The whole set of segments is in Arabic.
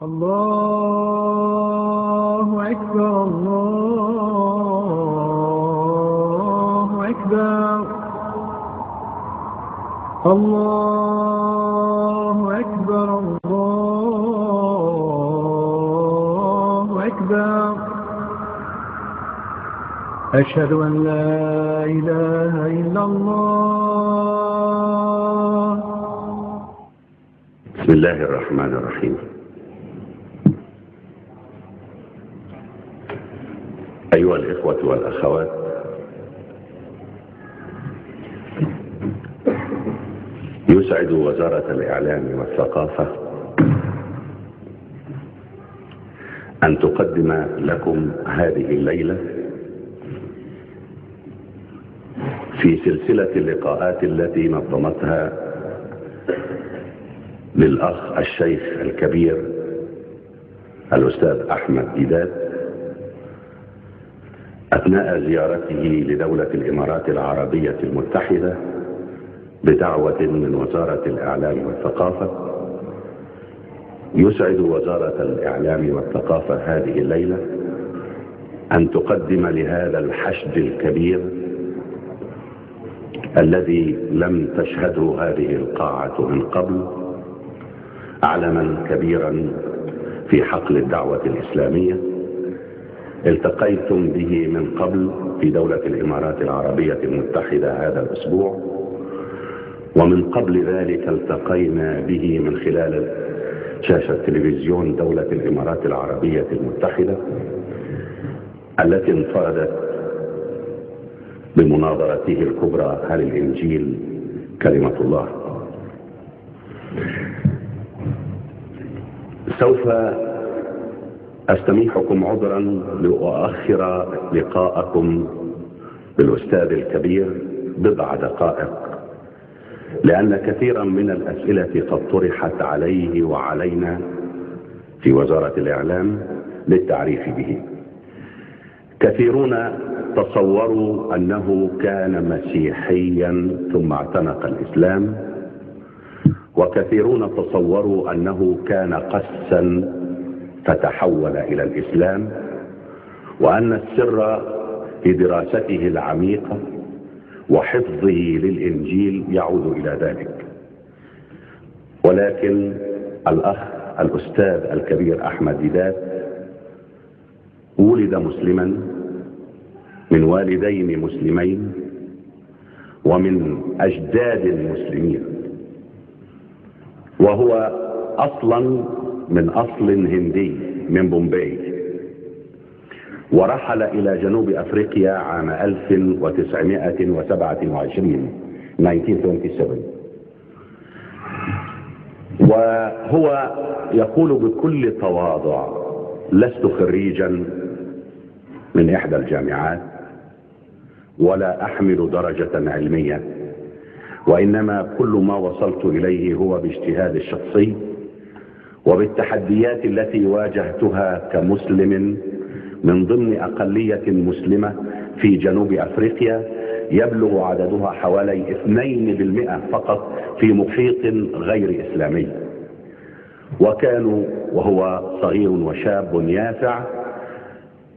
الله أكبر الله أكبر الله أكبر الله أكبر. أشهد أن لا إله إلا الله. بسم الله الرحمن الرحيم. أيها الإخوة والأخوات، يسعد وزارة الإعلام والثقافة أن تقدم لكم هذه الليلة في سلسلة اللقاءات التي نظمتها للأخ الشيخ الكبير الأستاذ أحمد ديدات أثناء زيارته لدولة الإمارات العربية المتحدة بدعوة من وزارة الإعلام والثقافة. يسعد وزارة الإعلام والثقافة هذه الليلة أن تقدم لهذا الحشد الكبير الذي لم تشهده هذه القاعة من قبل علما كبيرا في حقل الدعوة الإسلامية. التقيتم به من قبل في دولة الإمارات العربية المتحدة هذا الأسبوع، ومن قبل ذلك التقينا به من خلال شاشة تلفزيون دولة الإمارات العربية المتحدة التي انفردت بمناظرته الكبرى: هل الإنجيل كلمة الله؟ سوف أستميحكم عذرا لأؤخر لقاءكم بالأستاذ الكبير بضع دقائق، لأن كثيرا من الأسئلة قد طرحت عليه وعلينا في وزارة الإعلام للتعريف به. كثيرون تصوروا أنه كان مسيحيا ثم اعتنق الإسلام، وكثيرون تصوروا أنه كان قسا فتحول إلى الإسلام، وأن السر في دراسته العميقة وحفظه للإنجيل يعود إلى ذلك. ولكن الأخ الأستاذ الكبير أحمد ديدات ولد مسلما من والدين مسلمين ومن أجداد مسلمين، وهو أصلا من أصل هندي من بومباي، ورحل إلى جنوب أفريقيا عام 1927 1927. وهو يقول بكل تواضع: لست خريجا من إحدى الجامعات ولا أحمل درجة علمية، وإنما كل ما وصلت إليه هو باجتهاد الشخصي وبالتحديات التي واجهتها كمسلم من ضمن أقلية مسلمة في جنوب أفريقيا يبلغ عددها حوالي 2% فقط في محيط غير إسلامي. وكانوا وهو صغير وشاب يافع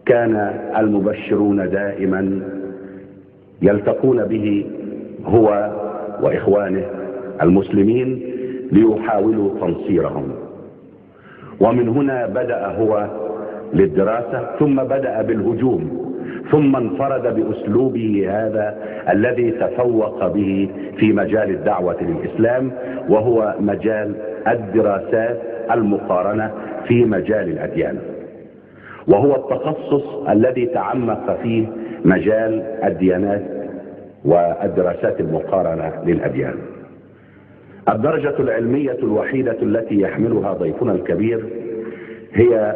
كان المبشرون دائما يلتقون به هو وإخوانه المسلمين ليحاولوا تنصيرهم. ومن هنا بدأ هو للدراسة، ثم بدأ بالهجوم، ثم انفرد بأسلوبه هذا الذي تفوق به في مجال الدعوة للإسلام، وهو مجال الدراسات المقارنة في مجال الأديان، وهو التخصص الذي تعمق فيه مجال الديانات والدراسات المقارنة للأديان. الدرجة العلمية الوحيدة التي يحملها ضيفنا الكبير هي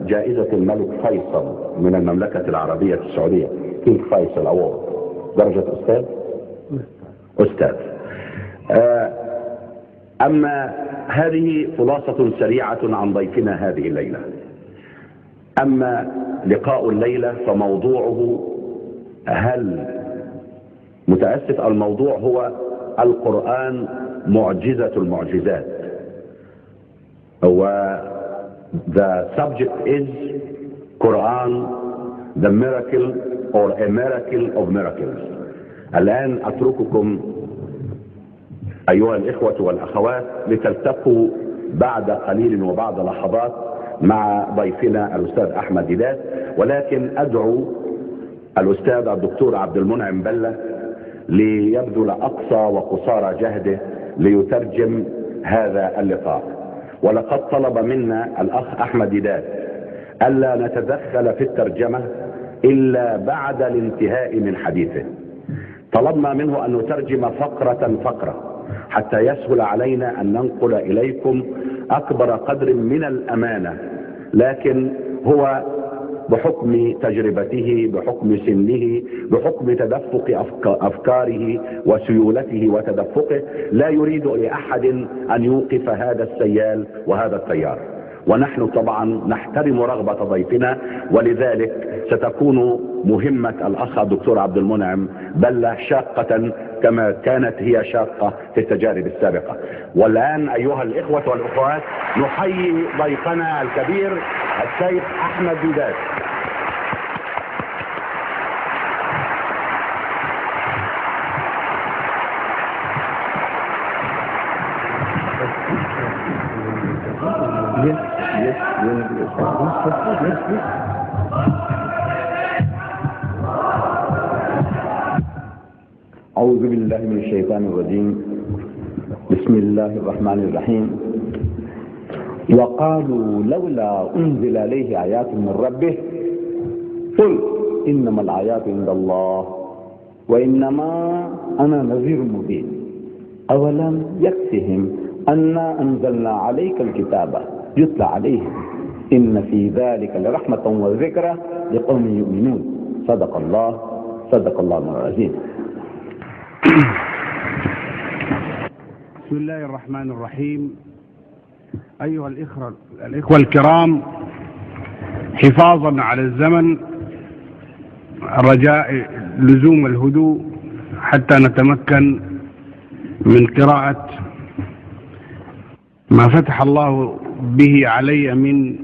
جائزة الملك فيصل من المملكة العربية السعودية، كينج فيصل أوورد، درجة أستاذ. أما هذه خلاصة سريعة عن ضيفنا هذه الليلة. أما لقاء الليلة فموضوعه الموضوع هو القرآن معجزة المعجزات. The subject is Quran, the miracle or a miracle of miracles. الآن أترككم أيها الإخوة والأخوات لتلتقوا بعد قليل وبعد لحظات مع ضيفنا الأستاذ أحمد ديدات، ولكن أدعو الأستاذ الدكتور عبد المنعم بلة ليبذل أقصى وقصارى جهده ليترجم هذا اللقاء. ولقد طلب منا الأخ أحمد ديدات ألا نتدخل في الترجمة إلا بعد الانتهاء من حديثه. طلبنا منه أن نترجم فقرة فقرة حتى يسهل علينا أن ننقل إليكم أكبر قدر من الأمانة، لكن هو بحكم تجربته، بحكم سنه، بحكم تدفق أفكاره وسيولته وتدفقه، لا يريد لأحد أن يوقف هذا السيال وهذا التيار. ونحن طبعا نحترم رغبة ضيفنا، ولذلك ستكون مهمة الأخ الدكتور عبد المنعم بلة شاقة كما كانت هي شاقة في التجارب السابقة. والآن أيها الإخوة والأخوات نحيي ضيفنا الكبير الشيخ أحمد ديدات. أعوذ بالله من الشيطان الرجيم. بسم الله الرحمن الرحيم. وقالوا لولا أنزل عليه آيات من ربه قل إنما الآيات عند الله وإنما أنا نذير مبين أولم يكفهم أنا أنزلنا عليك الكتاب يتلى عليهم إن في ذلك لرحمة وذكرى لقوم يؤمنون. صدق الله العظيم. بسم الله الرحمن الرحيم. أيها الإخوة الكرام، حفاظا على الزمن رجاء لزوم الهدوء حتى نتمكن من قراءة ما فتح الله به علي من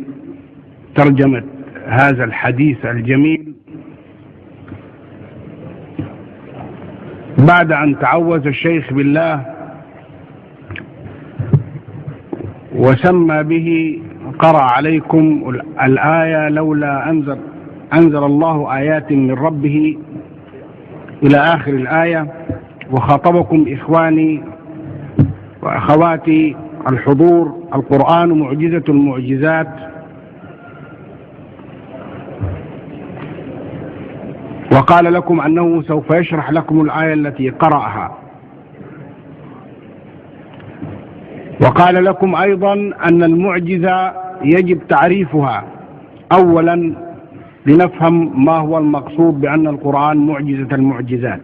ترجمة هذا الحديث الجميل، بعد أن تعوذ الشيخ بالله وسمى به قرأ عليكم الآية لولا أنزل الله آيات من ربه إلى آخر الآية، وخاطبكم إخواني وأخواتي الحضور. القرآن معجزة المعجزات، وقال لكم أنه سوف يشرح لكم الآية التي قرأها، وقال لكم أيضا أن المعجزة يجب تعريفها أولا لنفهم ما هو المقصود بأن القرآن معجزة المعجزات.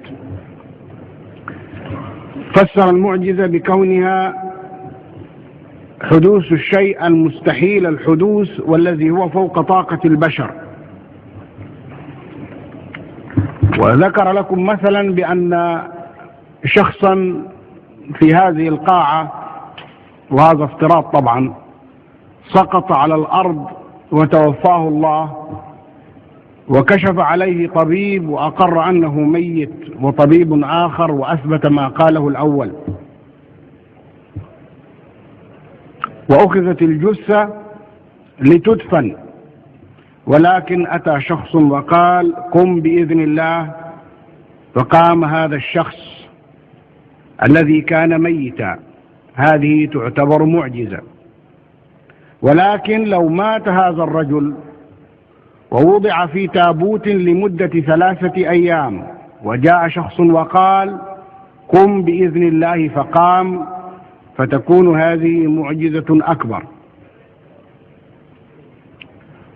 فسر المعجزة بكونها حدوث الشيء المستحيل الحدوث والذي هو فوق طاقة البشر. وذكر لكم مثلا بأن شخصا في هذه القاعة، وهذا افتراض طبعا، سقط على الأرض وتوفاه الله، وكشف عليه طبيب وأقر أنه ميت، وطبيب آخر وأثبت ما قاله الأول، وأخذت الجثة لتدفن، ولكن أتى شخص وقال قم بإذن الله، فقام هذا الشخص الذي كان ميتا. هذه تعتبر معجزة. ولكن لو مات هذا الرجل ووضع في تابوت لمدة 3 أيام وجاء شخص وقال قم بإذن الله فقام، فتكون هذه معجزة أكبر.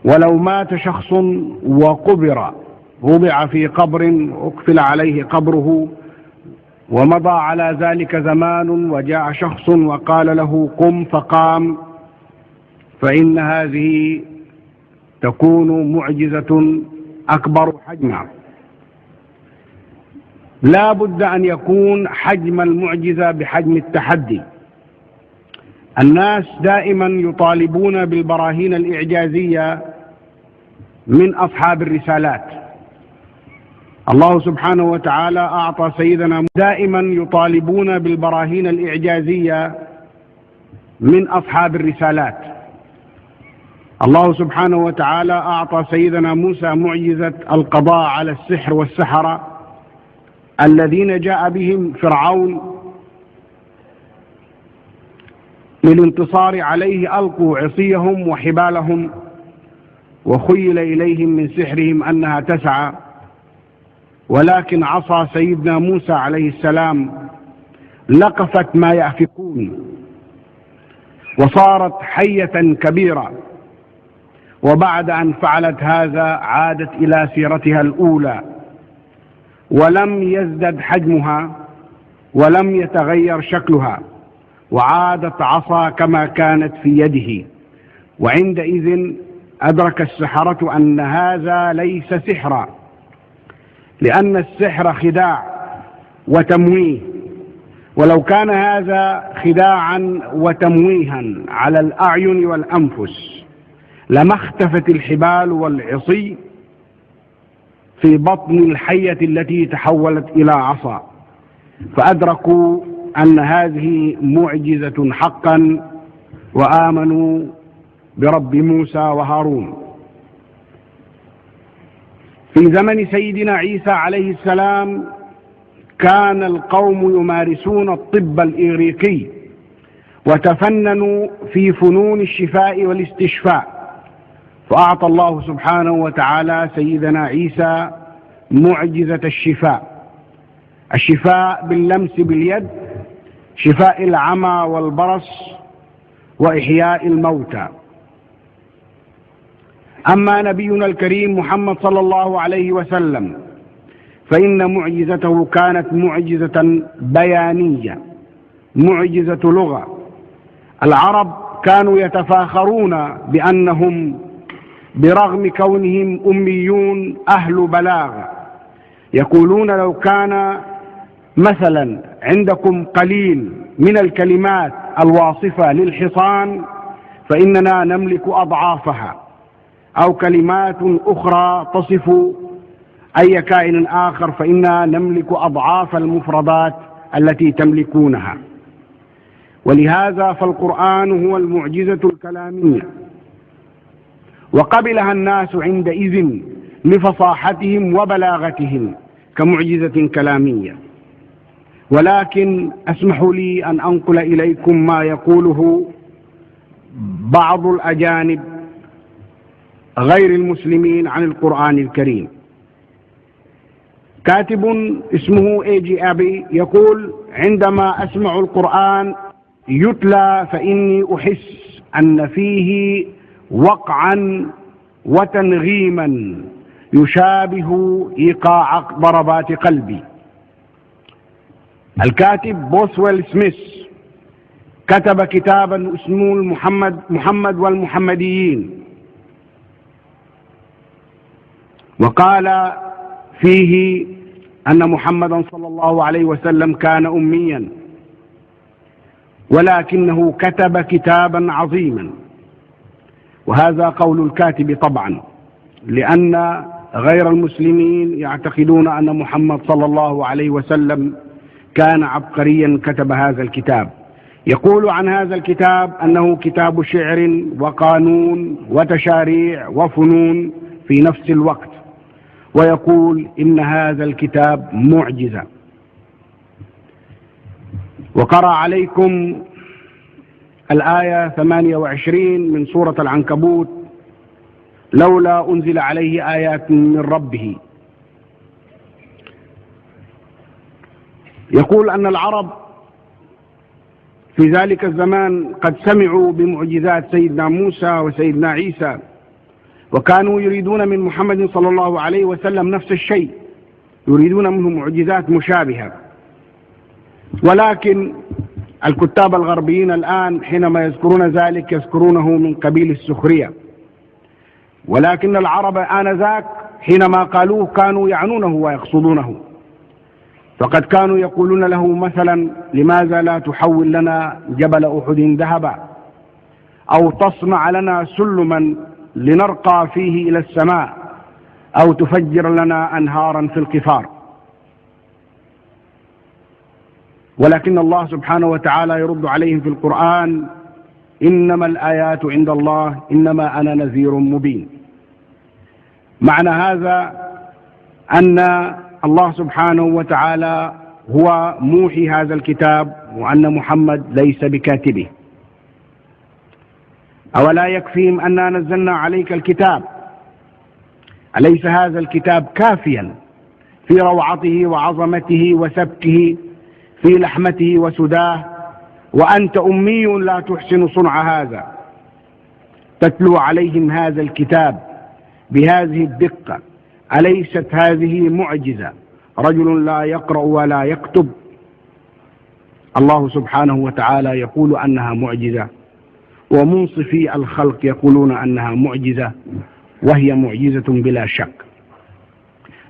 ولو مات شخص وقبر، وضع في قبر أقفل عليه قبره ومضى على ذلك زمان وجاء شخص وقال له قم فقام، فإن هذه تكون معجزة أكبر حجما. لا بد أن يكون حجم المعجزة بحجم التحدي، الناس دائما يطالبون بالبراهين الإعجازية من أصحاب الرسالات. الله سبحانه وتعالى أعطى سيدنا دائما يطالبون بالبراهين الإعجازية من أصحاب الرسالات. الله سبحانه وتعالى أعطى سيدنا موسى معجزة القضاء على السحر والسحرة الذين جاء بهم فرعون للانتصار عليه. ألقوا عصيهم وحبالهم وخيل إليهم من سحرهم أنها تسعى، ولكن عصا سيدنا موسى عليه السلام لقفت ما يأفكون وصارت حية كبيرة، وبعد أن فعلت هذا عادت إلى سيرتها الأولى ولم يزدد حجمها ولم يتغير شكلها، وعادت عصا كما كانت في يده. وعندئذ أدرك السحرة أن هذا ليس سحرا، لأن السحر خداع وتمويه، ولو كان هذا خداعا وتمويها على الأعين والأنفس لما اختفت الحبال والعصي في بطن الحية التي تحولت إلى عصا، فأدركوا أن هذه معجزة حقا وآمنوا برب موسى وهارون. في زمن سيدنا عيسى عليه السلام كان القوم يمارسون الطب الإغريقي وتفننوا في فنون الشفاء والاستشفاء، فأعطى الله سبحانه وتعالى سيدنا عيسى معجزة الشفاء باللمس باليد، شفاء العمى والبرص وإحياء الموتى. أما نبينا الكريم محمد صلى الله عليه وسلم فإن معجزته كانت معجزة بيانية، معجزة لغة. العرب كانوا يتفاخرون بأنهم برغم كونهم أميون أهل بلاغة، يقولون لو كان مثلا عندكم قليل من الكلمات الواصفة للحصان فإننا نملك أضعافها، أو كلمات أخرى تصف أي كائن آخر فإننا نملك أضعاف المفردات التي تملكونها. ولهذا فالقرآن هو المعجزة الكلامية، وقبلها الناس عندئذ لفصاحتهم وبلاغتهم كمعجزة كلامية. ولكن اسمحوا لي أن أنقل إليكم ما يقوله بعض الأجانب غير المسلمين عن القرآن الكريم. كاتب اسمه A.G. أبي يقول: عندما أسمع القرآن يتلى فإني أحس أن فيه وقعا وتنغيما يشابه إيقاع ضربات قلبي. الكاتب بوسويل سميث كتب كتابا اسمه محمد والمحمديين، وقال فيه أن محمدا صلى الله عليه وسلم كان أميا، ولكنه كتب كتابا عظيما. وهذا قول الكاتب طبعا، لأن غير المسلمين يعتقدون أن محمد صلى الله عليه وسلم كان عبقريا كتب هذا الكتاب. يقول عن هذا الكتاب أنه كتاب شعر وقانون وتشاريع وفنون في نفس الوقت، ويقول إن هذا الكتاب معجزة. وقرأ عليكم الآية 28 من سورة العنكبوت: لولا أنزل عليه آيات من ربه. يقول أن العرب في ذلك الزمان قد سمعوا بمعجزات سيدنا موسى وسيدنا عيسى، وكانوا يريدون من محمد صلى الله عليه وسلم نفس الشيء، يريدون منه معجزات مشابهة. ولكن الكتاب الغربيين الآن حينما يذكرون ذلك يذكرونه من قبيل السخرية، ولكن العرب آنذاك حينما قالوه كانوا يعنونه ويقصدونه. فقد كانوا يقولون له مثلا: لماذا لا تحول لنا جبل أحد ذهبا، أو تصنع لنا سلما لنرقى فيه إلى السماء، أو تفجر لنا أنهارا في القفار. ولكن الله سبحانه وتعالى يرد عليهم في القرآن: إنما الآيات عند الله، إنما أنا نذير مبين. معنى هذا أن الله سبحانه وتعالى هو موحي هذا الكتاب، وأن محمد ليس بكاتبه. أولا يكفيهم أننا نزلنا عليك الكتاب؟ أليس هذا الكتاب كافيا في روعته وعظمته وسبكه، في لحمته وسداه، وأنت أمي لا تحسن صنع هذا، تتلو عليهم هذا الكتاب بهذه الدقة؟ أليست هذه معجزة؟ رجل لا يقرأ ولا يكتب، الله سبحانه وتعالى يقول أنها معجزة، ومنصفي الخلق يقولون أنها معجزة، وهي معجزة بلا شك.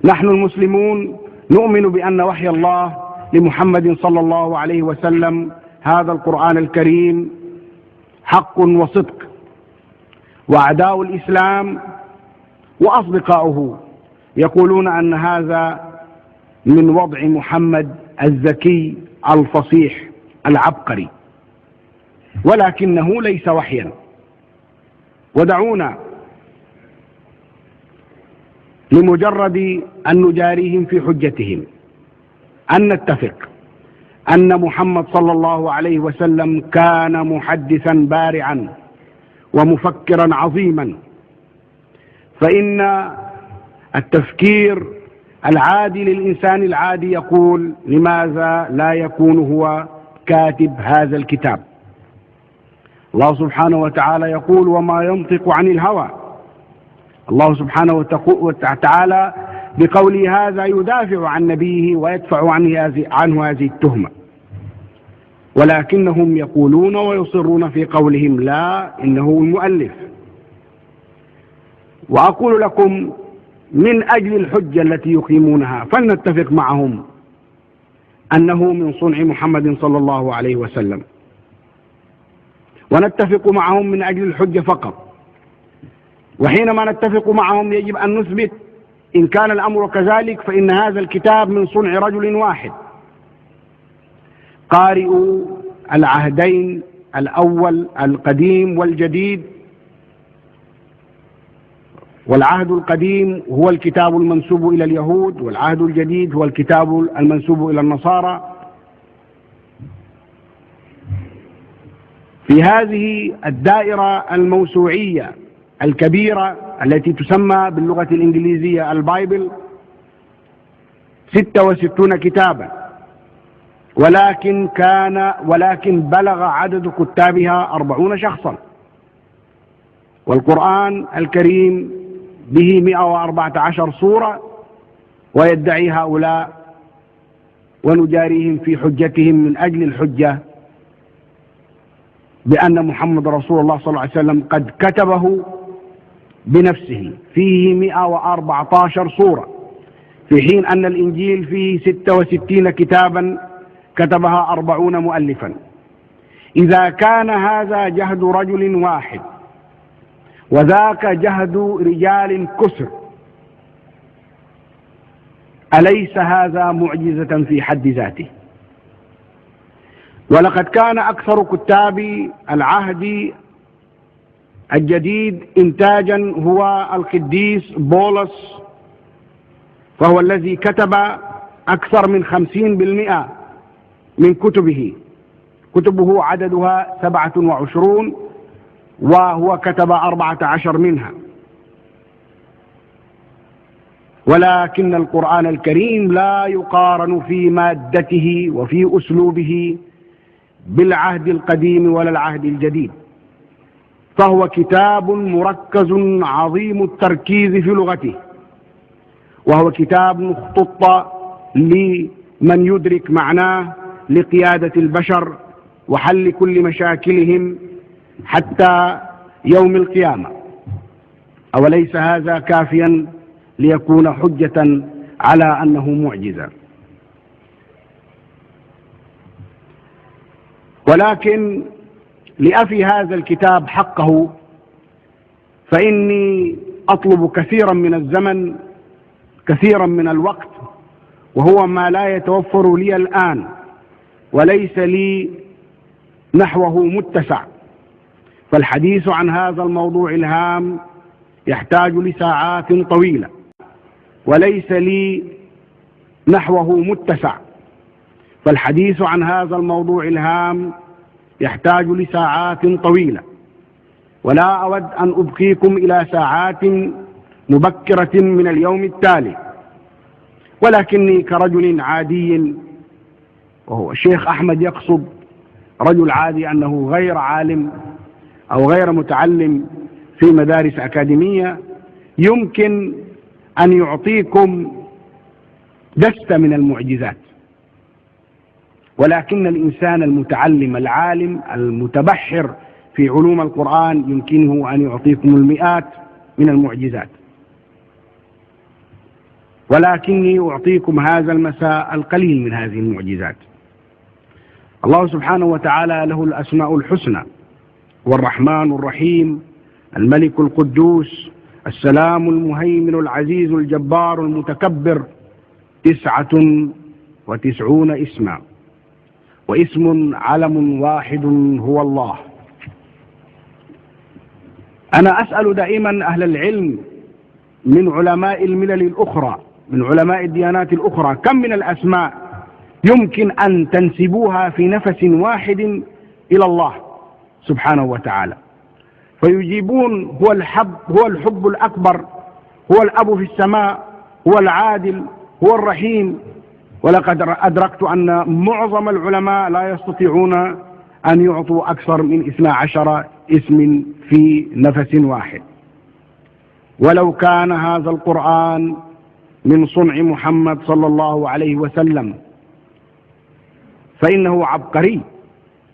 نحن المسلمون نؤمن بأن وحي الله لمحمد صلى الله عليه وسلم هذا القرآن الكريم حق وصدق، وأعداء الإسلام وأصدقاؤه يقولون أن هذا من وضع محمد الذكي الفصيح العبقري، ولكنه ليس وحيا. ودعونا لمجرد أن نجاريهم في حجتهم أن نتفق أن محمد صلى الله عليه وسلم كان محدثا بارعا ومفكرا عظيما، فإن التفكير العادي للإنسان العادي يقول: لماذا لا يكون هو كاتب هذا الكتاب؟ الله سبحانه وتعالى يقول: وما ينطق عن الهوى. الله سبحانه وتعالى بقوله هذا يدافع عن نبيه ويدفع عنه هذه التهمة، ولكنهم يقولون ويصرون في قولهم: لا، إنه المؤلف. وأقول لكم من أجل الحجة التي يقيمونها فلنتفق معهم أنه من صنع محمد صلى الله عليه وسلم، ونتفق معهم من أجل الحجة فقط. وحينما نتفق معهم يجب أن نثبت إن كان الأمر كذلك فإن هذا الكتاب من صنع رجل واحد. قارئوا العهدين الأول القديم والجديد، والعهد القديم هو الكتاب المنسوب إلى اليهود، والعهد الجديد هو الكتاب المنسوب إلى النصارى. في هذه الدائرة الموسوعية الكبيرة التي تسمى باللغة الإنجليزية البايبل 66 كتابا، ولكن بلغ عدد كتابها 40 شخصا. والقرآن الكريم به 114 سورة، ويدعي هؤلاء ونجاريهم في حجتهم من أجل الحجة بأن محمد رسول الله صلى الله عليه وسلم قد كتبه بنفسه، فيه 114 سورة، في حين أن الإنجيل فيه 66 كتابا كتبها 40 مؤلفا. إذا كان هذا جهد رجل واحد وذاك جهد رجال كثر، أليس هذا معجزة في حد ذاته؟ ولقد كان أكثر كتاب العهد الجديد إنتاجا هو القديس بولس، فهو الذي كتب أكثر من 50% من كتبه عددها 27، وهو كتب 14 منها. ولكن القرآن الكريم لا يقارن في مادته وفي أسلوبه بالعهد القديم ولا العهد الجديد، فهو كتاب مركز عظيم التركيز في لغته، وهو كتاب اختط لمن يدرك معناه لقيادة البشر وحل كل مشاكلهم حتى يوم القيامة. أوليس هذا كافيا ليكون حجة على أنه معجزة؟ ولكن لأفي هذا الكتاب حقه فإني أطلب كثيرا من الزمن، كثيرا من الوقت، وهو ما لا يتوفر لي الآن، وليس لي نحوه متسع، فالحديث عن هذا الموضوع الهام يحتاج لساعات طويلة، وليس لي نحوه متسع، فالحديث عن هذا الموضوع الهام يحتاج لساعات طويلة، ولا أود أن أبقيكم إلى ساعات مبكرة من اليوم التالي، ولكني كرجل عادي، وهو الشيخ أحمد يقصد رجل عادي أنه غير عالم أو غير متعلم في مدارس أكاديمية، يمكن أن يعطيكم دستة من المعجزات، ولكن الإنسان المتعلم العالم المتبحر في علوم القرآن يمكنه أن يعطيكم المئات من المعجزات، ولكني أعطيكم هذا المساء القليل من هذه المعجزات. الله سبحانه وتعالى له الأسماء الحسنى، والرحمن الرحيم، الملك القدوس، السلام المهيمن العزيز الجبار المتكبر، 99 اسما، واسم علم واحد هو الله. أنا أسأل دائما أهل العلم من علماء الملل الأخرى، من علماء الديانات الأخرى، كم من الأسماء يمكن أن تنسبوها في نفس واحد إلى الله سبحانه وتعالى؟ فيجيبون هو الحب الأكبر، هو الأب في السماء، هو العادل، هو الرحيم. ولقد أدركت أن معظم العلماء لا يستطيعون أن يعطوا أكثر من 12 اسم في نفس واحد. ولو كان هذا القرآن من صنع محمد صلى الله عليه وسلم فإنه عبقري،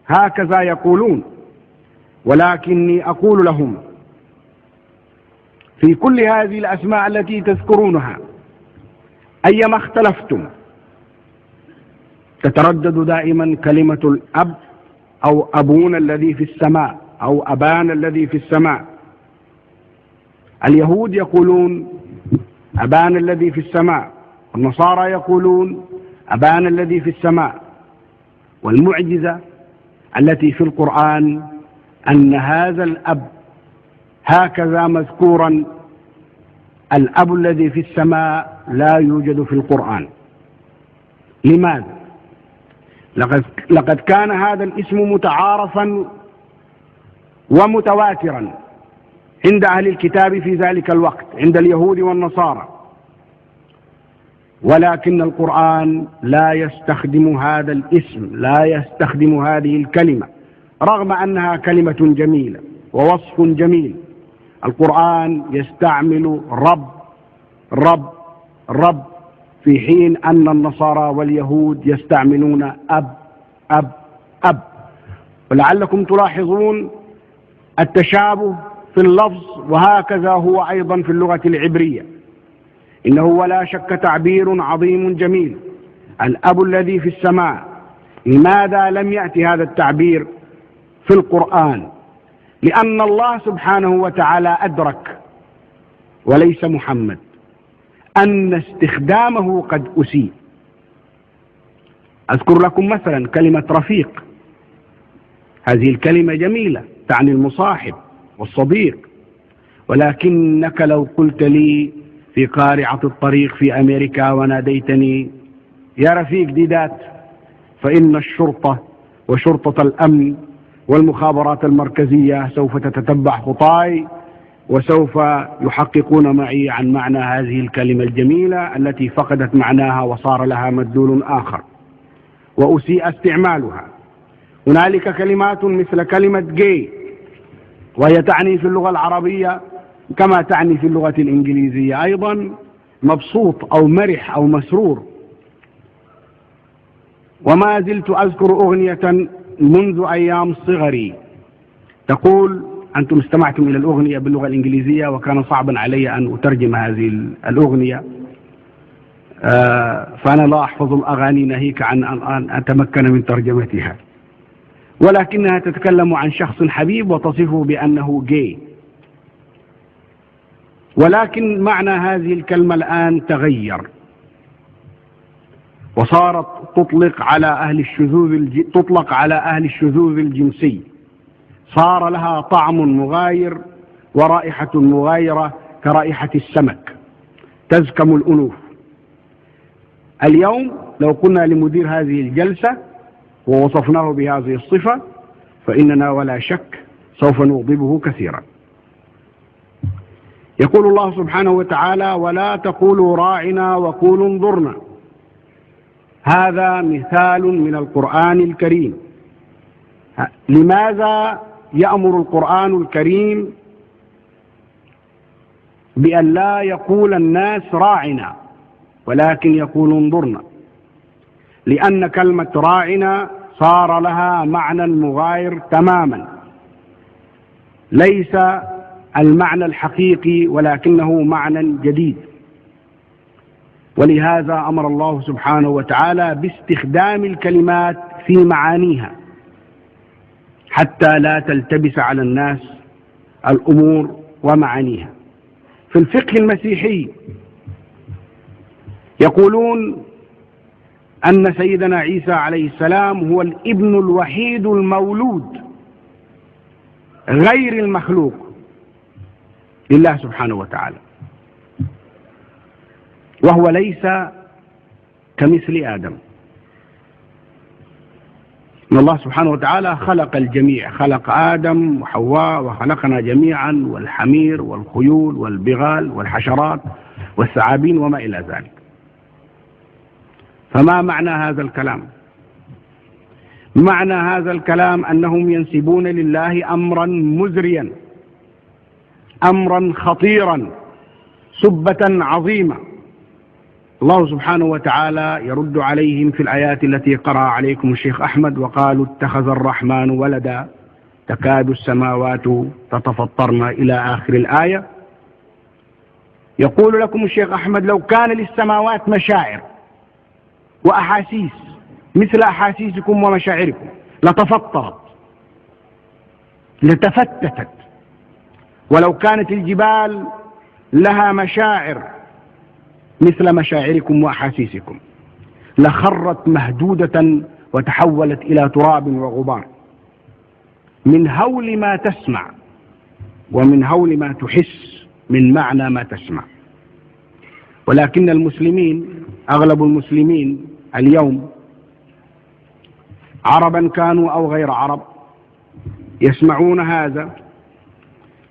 هكذا يقولون، ولكني أقول لهم في كل هذه الأسماء التي تذكرونها أيما اختلفتم تتردد دائما كلمة الأب أو أبونا الذي في السماء أو أبانا الذي في السماء. اليهود يقولون أبانا الذي في السماء، النصارى يقولون أبانا الذي في السماء. والمعجزة التي في القرآن أن هذا الأب هكذا مذكورا، الأب الذي في السماء لا يوجد في القرآن. لماذا؟ لقد كان هذا الاسم متعارفا ومتواترا عند أهل الكتاب في ذلك الوقت، عند اليهود والنصارى، ولكن القرآن لا يستخدم هذا الاسم، لا يستخدم هذه الكلمة، رغم أنها كلمة جميلة ووصف جميل. القرآن يستعمل رب رب رب، في حين أن النصارى واليهود يستعملون أب أب أب. ولعلكم تلاحظون التشابه في اللفظ، وهكذا هو أيضا في اللغة العبرية. إنه ولا شك تعبير عظيم جميل، الأب الذي في السماء. لماذا لم يأتي هذا التعبير في القرآن؟ لأن الله سبحانه وتعالى أدرك، وليس محمد، أن استخدامه قد أسيء. أذكر لكم مثلا كلمة رفيق، هذه الكلمة جميلة تعني المصاحب والصديق، ولكنك لو قلت لي في قارعة الطريق في أمريكا وناديتني يا رفيق ديدات، فإن الشرطة وشرطة الأمن والمخابرات المركزية سوف تتتبع خطاي، وسوف يحققون معي عن معنى هذه الكلمة الجميلة التي فقدت معناها وصار لها مدلول آخر وأسيء استعمالها. هنالك كلمات مثل كلمة جاي، وهي تعني في اللغة العربية كما تعني في اللغة الإنجليزية أيضا مبسوط أو مرح أو مسرور. وما زلت أذكر أغنية منذ أيام صغري تقول، أنتم استمعتم إلى الأغنية باللغة الإنجليزية وكان صعبا علي أن أترجم هذه الأغنية، فأنا لا أحفظ الأغاني ناهيك عن أن أتمكن من ترجمتها. ولكنها تتكلم عن شخص حبيب وتصفه بأنه جاي. ولكن معنى هذه الكلمة الآن تغير، وصارت تطلق على أهل الشذوذ الجنسي، صار لها طعم مغاير ورائحة مغايرة كرائحة السمك تزكم الأنوف. اليوم لو قلنا لمدير هذه الجلسة ووصفناه بهذه الصفة فإننا ولا شك سوف نغضبه كثيرا. يقول الله سبحانه وتعالى: ولا تقولوا راعنا وقولوا انظرنا. هذا مثال من القرآن الكريم. لماذا يأمر القرآن الكريم بأن لا يقول الناس راعنا ولكن يقول انظرنا؟ لأن كلمة راعنا صار لها معنى مغاير تماما، ليس المعنى الحقيقي ولكنه معنى جديد. ولهذا أمر الله سبحانه وتعالى باستخدام الكلمات في معانيها حتى لا تلتبس على الناس الأمور ومعانيها. في الفقه المسيحي يقولون أن سيدنا عيسى عليه السلام هو الابن الوحيد المولود غير المخلوق لله سبحانه وتعالى، وهو ليس كمثل آدم. إن الله سبحانه وتعالى خلق الجميع، خلق آدم وحواء وخلقنا جميعا، والحمير والخيول والبغال والحشرات والثعابين وما إلى ذلك. فما معنى هذا الكلام؟ معنى هذا الكلام أنهم ينسبون لله أمرا مزريا، أمرا خطيرا، سبة عظيمة. الله سبحانه وتعالى يرد عليهم في الآيات التي قرأ عليكم الشيخ أحمد: وقالوا اتخذ الرحمن ولدا تكاد السماوات تتفطرن إلى آخر الآية. يقول لكم الشيخ أحمد: لو كان للسماوات مشاعر وأحاسيس مثل أحاسيسكم ومشاعركم لتفطرت لتفتتت، ولو كانت الجبال لها مشاعر مثل مشاعركم وأحاسيسكم لخرت مهدودة وتحولت إلى تراب وغبار من هول ما تسمع ومن هول ما تحس من معنى ما تسمع. ولكن المسلمين، أغلب المسلمين اليوم عربا كانوا أو غير عرب، يسمعون هذا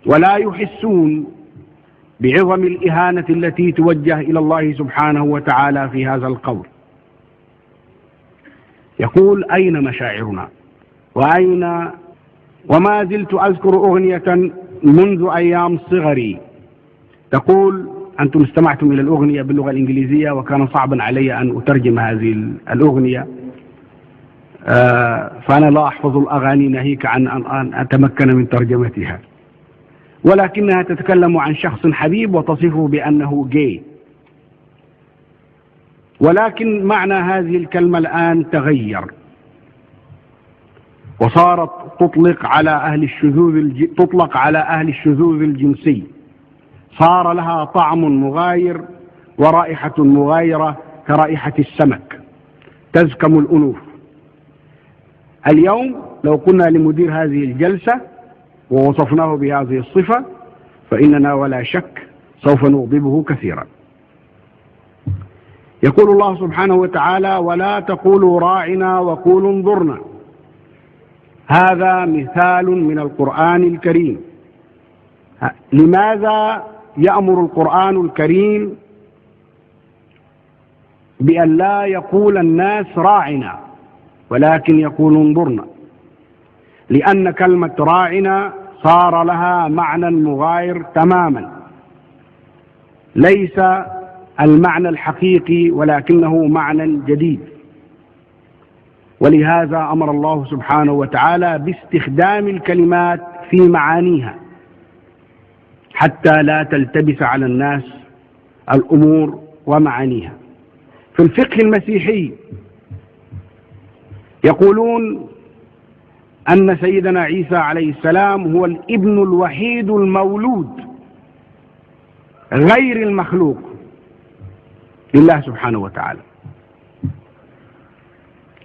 ولا يحسون بعظم الإهانة التي توجه إلى الله سبحانه وتعالى في هذا القول. يقول: أين مشاعرنا؟ وما زلت أذكر أغنية منذ أيام صغري تقول، أنتم استمعتم إلى الأغنية باللغة الإنجليزية وكان صعبا علي أن أترجم هذه الأغنية، فأنا لا أحفظ الأغاني ناهيك عن أن أتمكن من ترجمتها، ولكنها تتكلم عن شخص حبيب وتصفه بأنه جاي. ولكن معنى هذه الكلمة الآن تغير، وصارت تطلق على أهل الشذوذ الجنسي، صار لها طعم مغاير ورائحة مغايرة كرائحة السمك تزكم الأنوف. اليوم لو قلنا لمدير هذه الجلسة ووصفناه بهذه الصفة فإننا ولا شك سوف نغضبه كثيرا. يقول الله سبحانه وتعالى: ولا تقولوا راعنا وقولوا انظرنا. هذا مثال من القرآن الكريم. لماذا يأمر القرآن الكريم بأن لا يقول الناس راعنا ولكن يقول انظرنا؟ لأن كلمة راعنا صار لها معنى مغاير تماما، ليس المعنى الحقيقي ولكنه معنى جديد. ولهذا أمر الله سبحانه وتعالى باستخدام الكلمات في معانيها حتى لا تلتبس على الناس الأمور ومعانيها. في الفقه المسيحي يقولون أن سيدنا عيسى عليه السلام هو الابن الوحيد المولود غير المخلوق لله سبحانه وتعالى،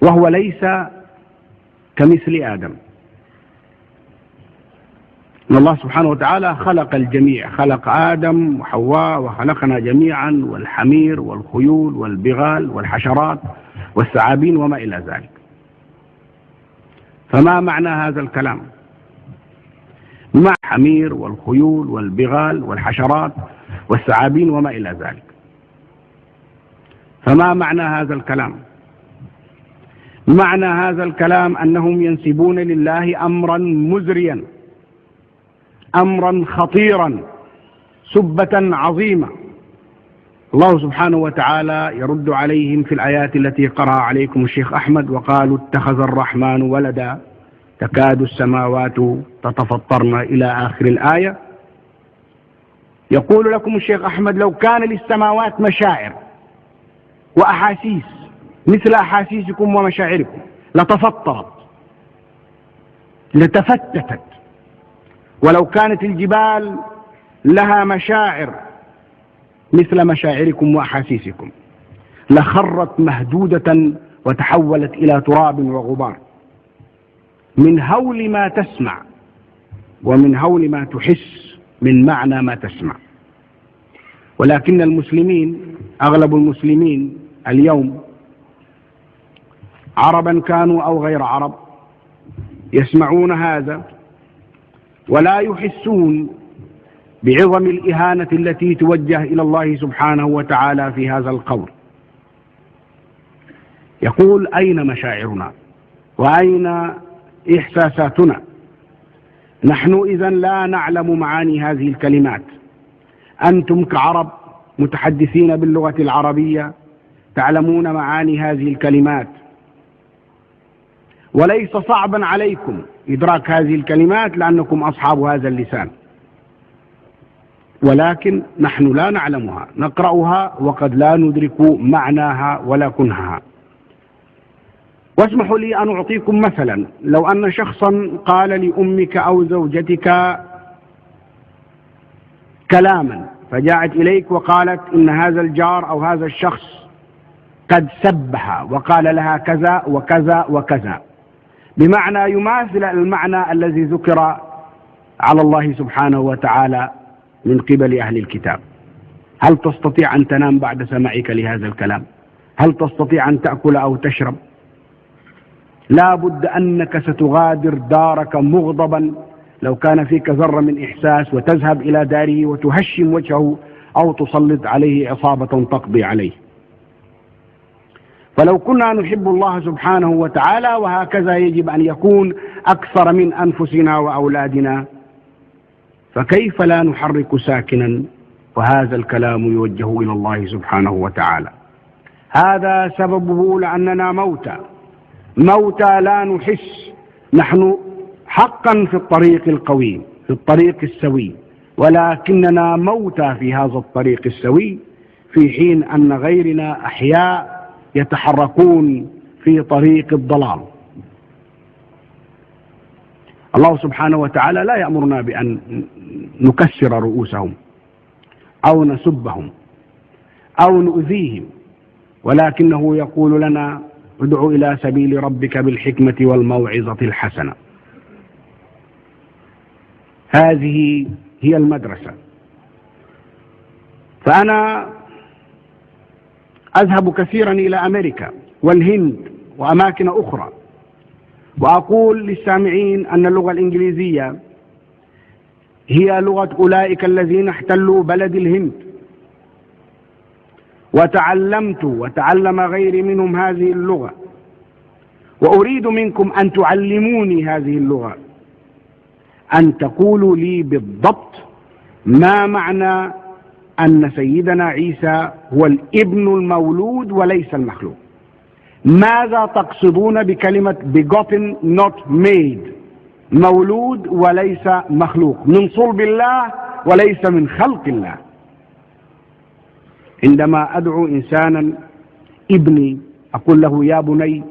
وهو ليس كمثل آدم. إن الله سبحانه وتعالى خلق الجميع، خلق آدم وحواء وخلقنا جميعا، والحمير والخيول والبغال والحشرات والثعابين وما إلى ذلك. فما معنى هذا الكلام؟ مع الحمير والخيول والبغال والحشرات والثعابين وما إلى ذلك. فما معنى هذا الكلام؟ معنى هذا الكلام أنهم ينسبون لله أمرا مزريا، أمرا خطيرا، سبة عظيمة. الله سبحانه وتعالى يرد عليهم في الآيات التي قرأ عليكم الشيخ أحمد: وقالوا اتخذ الرحمن ولدا تكاد السماوات تتفطرن إلى آخر الآية. يقول لكم الشيخ أحمد: لو كان للسماوات مشاعر وأحاسيس مثل أحاسيسكم ومشاعركم لتفطرت لتفتتت، ولو كانت الجبال لها مشاعر مثل مشاعركم وأحاسيسكم لخرت مهدودة وتحولت إلى تراب وغبار، من هول ما تسمع ومن هول ما تحس من معنى ما تسمع. ولكن المسلمين، أغلب المسلمين اليوم عربا كانوا أو غير عرب، يسمعون هذا ولا يحسون بعظم الإهانة التي توجه إلى الله سبحانه وتعالى في هذا القول. يقول: أين مشاعرنا وأين إحساساتنا؟ نحن إذن لا نعلم معاني هذه الكلمات. أنتم كعرب متحدثين باللغة العربية تعلمون معاني هذه الكلمات، وليس صعبا عليكم إدراك هذه الكلمات لأنكم أصحاب هذا اللسان، ولكن نحن لا نعلمها، نقرأها وقد لا ندرك معناها ولا كنهها. واسمحوا لي أن أعطيكم مثلا: لو أن شخصا قال لأمك أو زوجتك كلاما، فجاءت إليك وقالت إن هذا الجار أو هذا الشخص قد سبها وقال لها كذا وكذا وكذا، بمعنى يماثل المعنى الذي ذكر على الله سبحانه وتعالى من قبل أهل الكتاب، هل تستطيع أن تنام بعد سماعك لهذا الكلام؟ هل تستطيع أن تأكل أو تشرب؟ لا بد أنك ستغادر دارك مغضبا لو كان فيك ذرة من إحساس، وتذهب إلى داره وتهشم وجهه أو تسلط عليه عصابة تقضي عليه. فلو كنا نحب الله سبحانه وتعالى، وهكذا يجب أن يكون أكثر من أنفسنا وأولادنا، فكيف لا نحرك ساكنا وهذا الكلام يوجه إلى الله سبحانه وتعالى؟ هذا سببه لأننا موتى لا نحس. نحن حقا في الطريق القويم، في الطريق السوي، ولكننا موتى في هذا الطريق السوي، في حين أن غيرنا أحياء يتحركون في طريق الضلال. الله سبحانه وتعالى لا يأمرنا بأن نكسر رؤوسهم أو نسبهم أو نؤذيهم، ولكنه يقول لنا: ادع إلى سبيل ربك بالحكمة والموعظة الحسنة. هذه هي المدرسة. فأنا أذهب كثيرا إلى أمريكا والهند وأماكن أخرى، وأقول للسامعين أن اللغة الإنجليزية هي لغة أولئك الذين احتلوا بلد الهند، وتعلمت وتعلم غيري منهم هذه اللغة، وأريد منكم أن تعلموني هذه اللغة، أن تقولوا لي بالضبط ما معنى أن سيدنا عيسى هو الابن المولود وليس المخلوق. ماذا تقصدون بكلمة begotten not made؟ مولود وليس مخلوق، من صلب الله وليس من خلق الله. عندما أدعو إنسانا ابني أقول له: يا بني،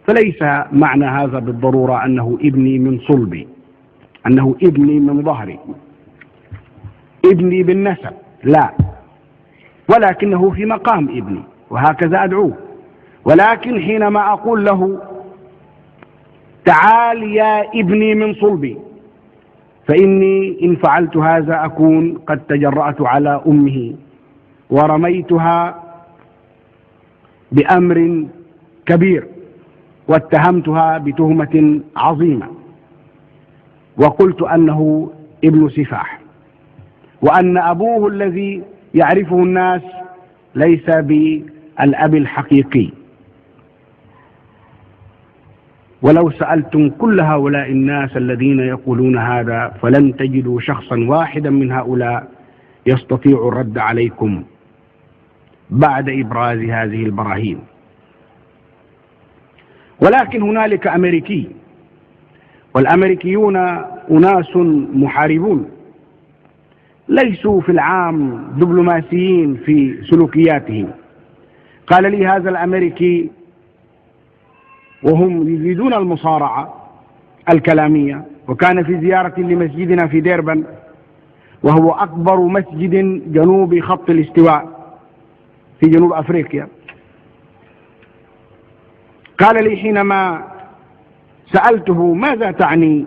فليس معنى هذا بالضرورة أنه ابني من صلبي، أنه ابني من ظهري، ابني بالنسب، لا، ولكنه في مقام ابني وهكذا أدعوه. ولكن حينما أقول له تعال يا ابني من صلبي، فإني إن فعلت هذا أكون قد تجرأت على أمه ورميتها بأمر كبير واتهمتها بتهمة عظيمة وقلت أنه ابن سفاح، وأن أبوه الذي يعرفه الناس ليس بالأب الحقيقي. ولو سألتم كل هؤلاء الناس الذين يقولون هذا فلن تجدوا شخصا واحدا من هؤلاء يستطيع الرد عليكم بعد إبراز هذه البراهين. ولكن هنالك أمريكي، والأمريكيون أناس محاربون، ليسوا في العام دبلوماسيين في سلوكياتهم. قال لي هذا الأمريكي وهم يريدون المصارعة الكلامية، وكان في زيارة لمسجدنا في ديربن، وهو أكبر مسجد جنوب خط الاستواء في جنوب أفريقيا. قال لي حينما سألته ماذا تعني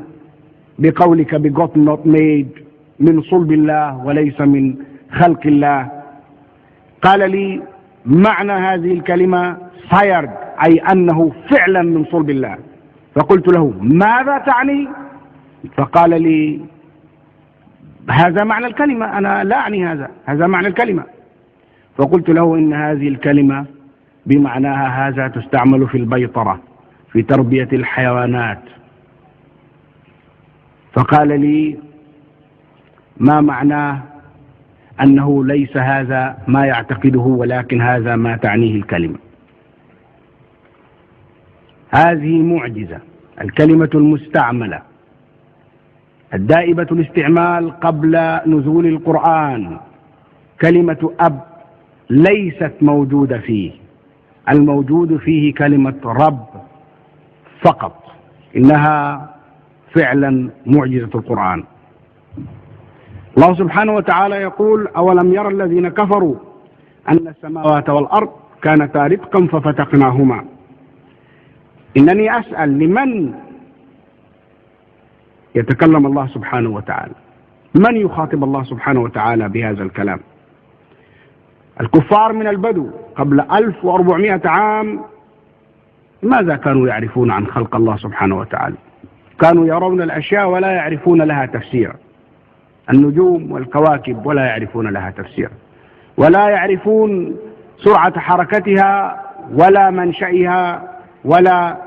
بقولك بgot not made، من صلب الله وليس من خلق الله، قال لي معنى هذه الكلمة fired، أي أنه فعلا من صلب الله. فقلت له ماذا تعني؟ فقال لي هذا معنى الكلمة، أنا لا أعني هذا معنى الكلمة. فقلت له إن هذه الكلمة بمعناها هذا تستعمل في البيطرة، في تربية الحيوانات. فقال لي ما معناه أنه ليس هذا ما يعتقده، ولكن هذا ما تعنيه الكلمة. هذه معجزة، الكلمة المستعملة الدائبة الاستعمال قبل نزول القرآن، كلمة أب ليست موجودة فيه، الموجود فيه كلمة رب فقط. إنها فعلا معجزة القرآن. الله سبحانه وتعالى يقول أولم يرى الذين كفروا أن السماوات والأرض كانتا رتقا ففتقناهما. إنني أسأل لمن يتكلم الله سبحانه وتعالى؟ من يخاطب الله سبحانه وتعالى بهذا الكلام؟ الكفار من البدو قبل 1400 عام ماذا كانوا يعرفون عن خلق الله سبحانه وتعالى؟ كانوا يرون الأشياء ولا يعرفون لها تفسير، النجوم والكواكب ولا يعرفون لها تفسير، ولا يعرفون سرعة حركتها ولا منشأها ولا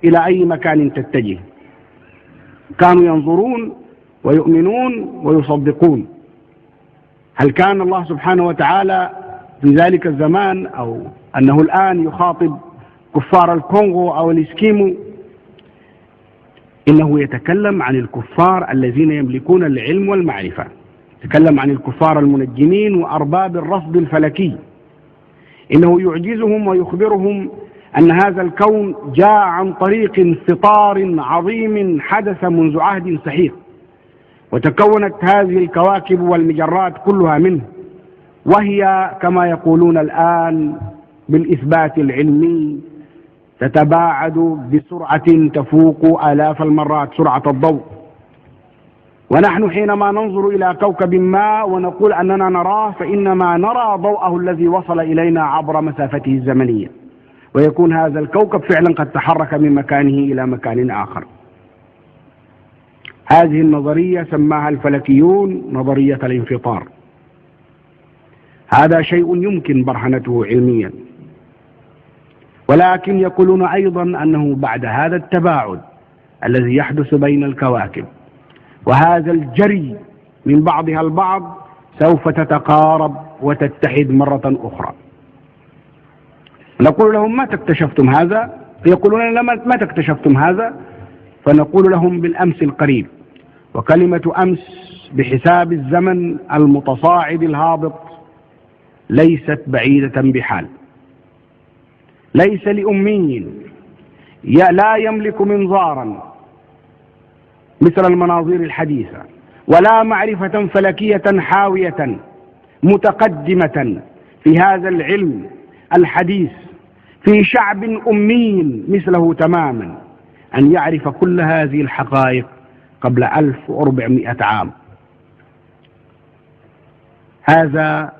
إلى أي مكان تتجه. كانوا ينظرون ويؤمنون ويصدقون. هل كان الله سبحانه وتعالى في ذلك الزمان أو أنه الآن يخاطب كفار الكونغو أو الإسكيمو؟ إنه يتكلم عن الكفار الذين يملكون العلم والمعرفة، يتكلم عن الكفار المنجمين وأرباب الرصد الفلكي. إنه يعجزهم ويخبرهم أن هذا الكون جاء عن طريق انفطار عظيم حدث منذ عهد سحيق، وتكونت هذه الكواكب والمجرات كلها منه، وهي كما يقولون الآن بالإثبات العلمي تتباعد بسرعة تفوق آلاف المرات سرعة الضوء. ونحن حينما ننظر إلى كوكب ما ونقول أننا نراه، فإنما نرى ضوءه الذي وصل إلينا عبر مسافته الزمنية، ويكون هذا الكوكب فعلا قد تحرك من مكانه إلى مكان آخر. هذه النظرية سماها الفلكيون نظرية الانفطار. هذا شيء يمكن برهنته علميا، ولكن يقولون أيضا أنه بعد هذا التباعد الذي يحدث بين الكواكب وهذا الجري من بعضها البعض سوف تتقارب وتتحد مرة أخرى. نقول لهم متى اكتشفتم هذا؟ يقولون لما متى اكتشفتم هذا؟ فنقول لهم بالأمس القريب. وكلمة أمس بحساب الزمن المتصاعد الهابط ليست بعيدة بحال. ليس لأمي لا يملك منظارا مثل المناظير الحديثة، ولا معرفة فلكية حاوية متقدمة في هذا العلم الحديث في شعب أمي مثله تماما أن يعرف كل هذه الحقائق قبل 1400 عام. هذا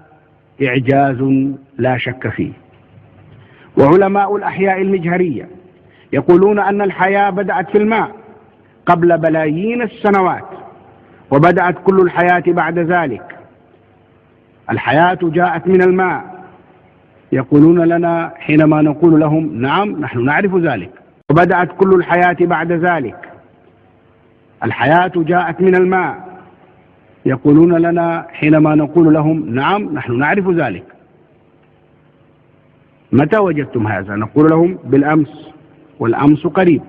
إعجاز لا شك فيه. وعلماء الأحياء المجهرية يقولون أن الحياة بدأت في الماء قبل بلايين السنوات، وبدأت كل الحياة بعد ذلك. الحياة جاءت من الماء. يقولون لنا حينما نقول لهم نعم نحن نعرف ذلك. وبدأت كل الحياة بعد ذلك. الحياة جاءت من الماء. يقولون لنا حينما نقول لهم نعم نحن نعرف ذلك. متى وجدتم هذا؟ نقول لهم بالأمس، والأمس قريب.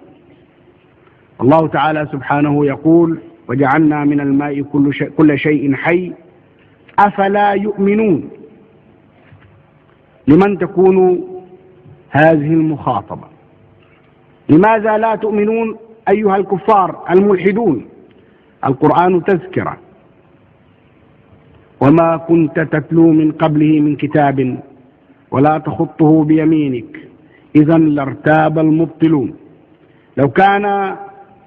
الله تعالى سبحانه يقول وجعلنا من الماء كل شيء حي أفلا يؤمنون. لمن تكون هذه المخاطبة؟ لماذا لا تؤمنون أيها الكفار الملحدون؟ القرآن تذكرة. وما كنت تتلو من قبله من كتاب ولا تخطه بيمينك إذا لارتاب المبطلون. لو كان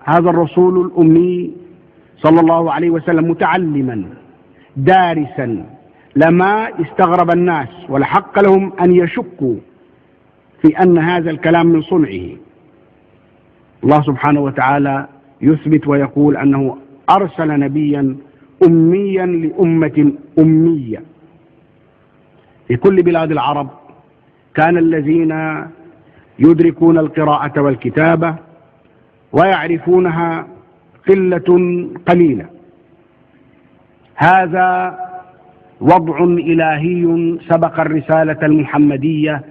هذا الرسول الأمي صلى الله عليه وسلم متعلما دارسا لما استغرب الناس ولحق لهم أن يشكوا في أن هذا الكلام من صنعه. الله سبحانه وتعالى يثبت ويقول أنه أرسل نبيا أميا لأمة أمية. في كل بلاد العرب كان الذين يدركون القراءة والكتابة ويعرفونها قلة قليلة. هذا وضع إلهي سبق الرسالة المحمدية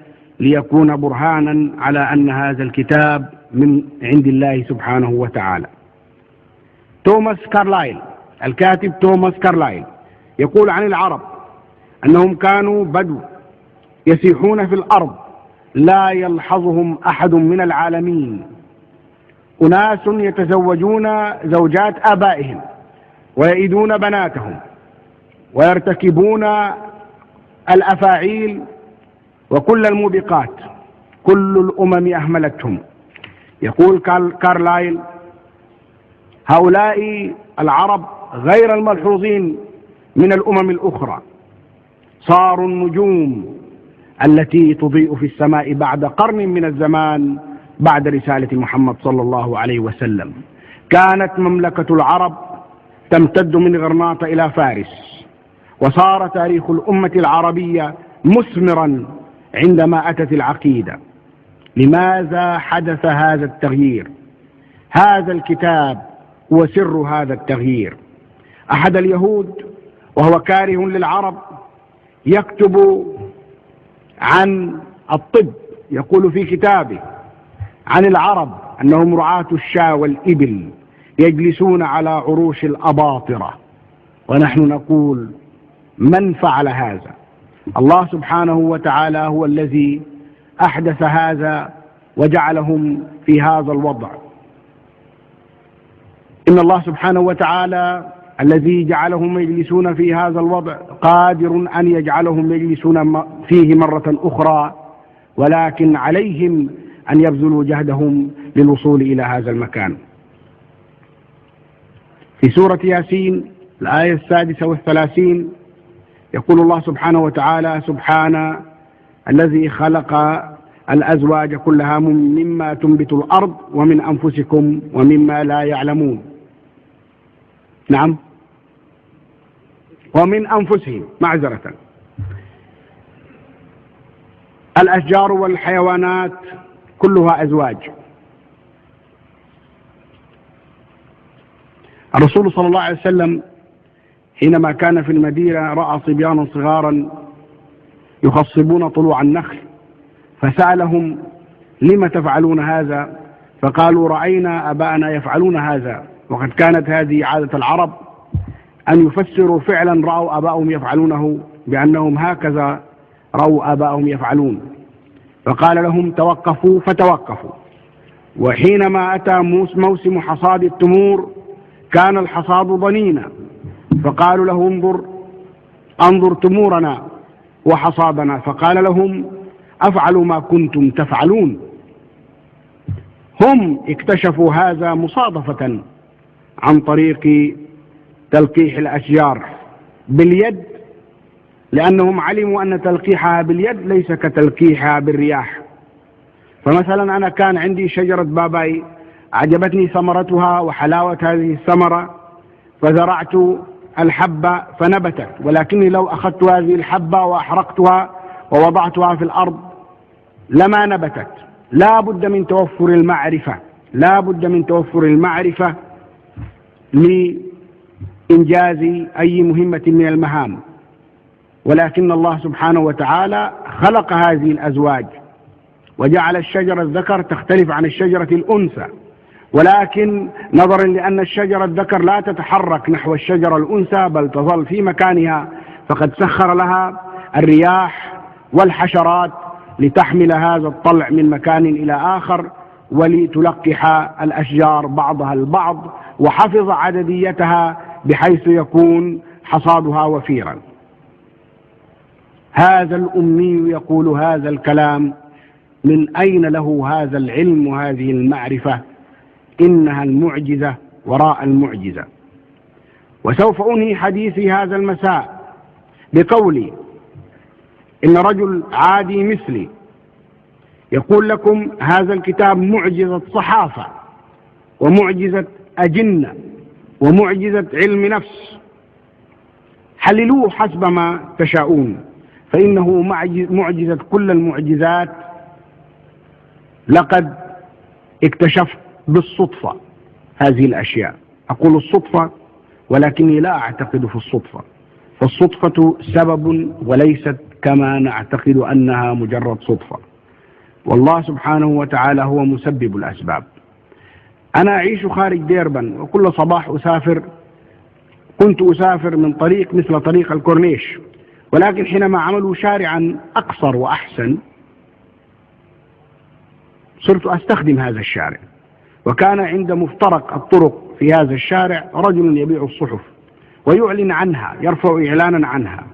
ليكون برهانا على أن هذا الكتاب من عند الله سبحانه وتعالى. توماس كارلايل، الكاتب توماس كارلايل، يقول عن العرب أنهم كانوا بدو يسيحون في الأرض لا يلحظهم أحد من العالمين. أناس يتزوجون زوجات آبائهم ويئدون بناتهم ويرتكبون الأفاعيل وكل الموبقات. كل الأمم أهملتهم. يقول كارلايل هؤلاء العرب غير الملحوظين من الأمم الأخرى صاروا النجوم التي تضيء في السماء بعد قرن من الزمان بعد رسالة محمد صلى الله عليه وسلم. كانت مملكة العرب تمتد من غرناطة إلى فارس، وصار تاريخ الأمة العربية مثمرا عندما أتت العقيدة. لماذا حدث هذا التغيير؟ هذا الكتاب هو سر هذا التغيير. أحد اليهود وهو كاره للعرب يكتب عن الطب، يقول في كتابه عن العرب أنهم رعاة الشاة والإبل يجلسون على عروش الأباطرة. ونحن نقول من فعل هذا؟ الله سبحانه وتعالى هو الذي أحدث هذا وجعلهم في هذا الوضع. إن الله سبحانه وتعالى الذي جعلهم يجلسون في هذا الوضع قادر أن يجعلهم يجلسون فيه مرة أخرى، ولكن عليهم أن يبذلوا جهدهم للوصول إلى هذا المكان. في سورة ياسين الآية 36 يقول الله سبحانه وتعالى سبحان الذي خلق الأزواج كلها مما تنبت الأرض ومن أنفسكم ومما لا يعلمون. نعم، ومن أنفسهم، معذرة. الأشجار والحيوانات كلها أزواج. الرسول صلى الله عليه وسلم حينما كان في المدينة رأى صبيانا صغارا يخصبون طلوع النخل، فسألهم لم تفعلون هذا؟ فقالوا رأينا أباءنا يفعلون هذا. وقد كانت هذه عادة العرب أن يفسروا فعلا رأوا آباءهم يفعلونه بأنهم هكذا رأوا آباءهم يفعلون. فقال لهم توقفوا فتوقفوا، وحينما أتى موسم حصاد التمور كان الحصاد ضنينا، فقالوا له انظر تمورنا وحصادنا، فقال لهم أفعلوا ما كنتم تفعلون. هم اكتشفوا هذا مصادفة عن طريق تلقيح الأشجار باليد، لأنهم علموا أن تلقيحها باليد ليس كتلقيحها بالرياح. فمثلا أنا كان عندي شجرة باباي أعجبتني ثمرتها وحلاوة هذه الثمرة، فزرعت الحبة فنبتت، ولكني لو أخذت هذه الحبة وأحرقتها ووضعتها في الأرض لما نبتت. لا بد من توفر المعرفة، لا بد من توفر المعرفة لإنجاز أي مهمة من المهام. ولكن الله سبحانه وتعالى خلق هذه الأزواج وجعل الشجرة الذكر تختلف عن الشجرة الأنثى، ولكن نظرا لأن الشجرة الذكر لا تتحرك نحو الشجرة الأنثى بل تظل في مكانها، فقد سخر لها الرياح والحشرات لتحمل هذا الطلع من مكان إلى آخر، ولتلقح الأشجار بعضها البعض، وحفظ عدديتها بحيث يكون حصادها وفيرا. هذا الأمي يقول هذا الكلام، من أين له هذا العلم وهذه المعرفة؟ إنها المعجزة وراء المعجزة. وسوف أنهي حديثي هذا المساء بقولي إن رجل عادي مثلي يقول لكم هذا الكتاب معجزة صحافة ومعجزة أجنة ومعجزة علم نفس، حللوه حسب ما تشاءون، فإنه معجزة كل المعجزات. لقد اكتشفت بالصدفة هذه الأشياء، أقول الصدفة ولكني لا أعتقد في الصدفة، فالصدفة سبب وليست كما نعتقد أنها مجرد صدفة، والله سبحانه وتعالى هو مسبب الأسباب. أنا أعيش خارج ديربن، وكل صباح كنت أسافر من طريق مثل طريق الكورنيش، ولكن حينما عملوا شارعا أقصر وأحسن صرت أستخدم هذا الشارع، وكان عند مفترق الطرق في هذا الشارع رجل يبيع الصحف ويعلن عنها، يرفع إعلانا عنها،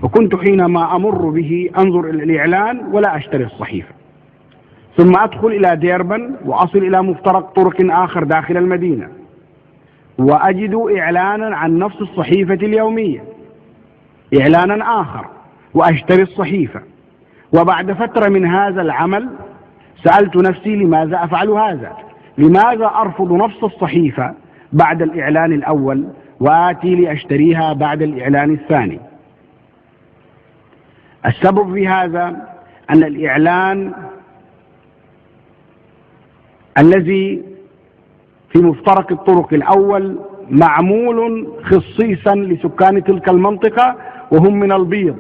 وكنت حينما أمر به أنظر إلى الإعلان ولا أشتري الصحيفة، ثم أدخل إلى ديربن وأصل إلى مفترق طرق آخر داخل المدينة وأجد إعلانا عن نفس الصحيفة اليومية، إعلانا آخر، وأشتري الصحيفة. وبعد فترة من هذا العمل سألت نفسي لماذا أفعل هذا؟ لماذا أرفض نفس الصحيفة بعد الإعلان الأول وآتي لأشتريها بعد الإعلان الثاني؟ السبب في هذا أن الإعلان الذي في مفترق الطرق الأول معمول خصيصا لسكان تلك المنطقة وهم من البيض،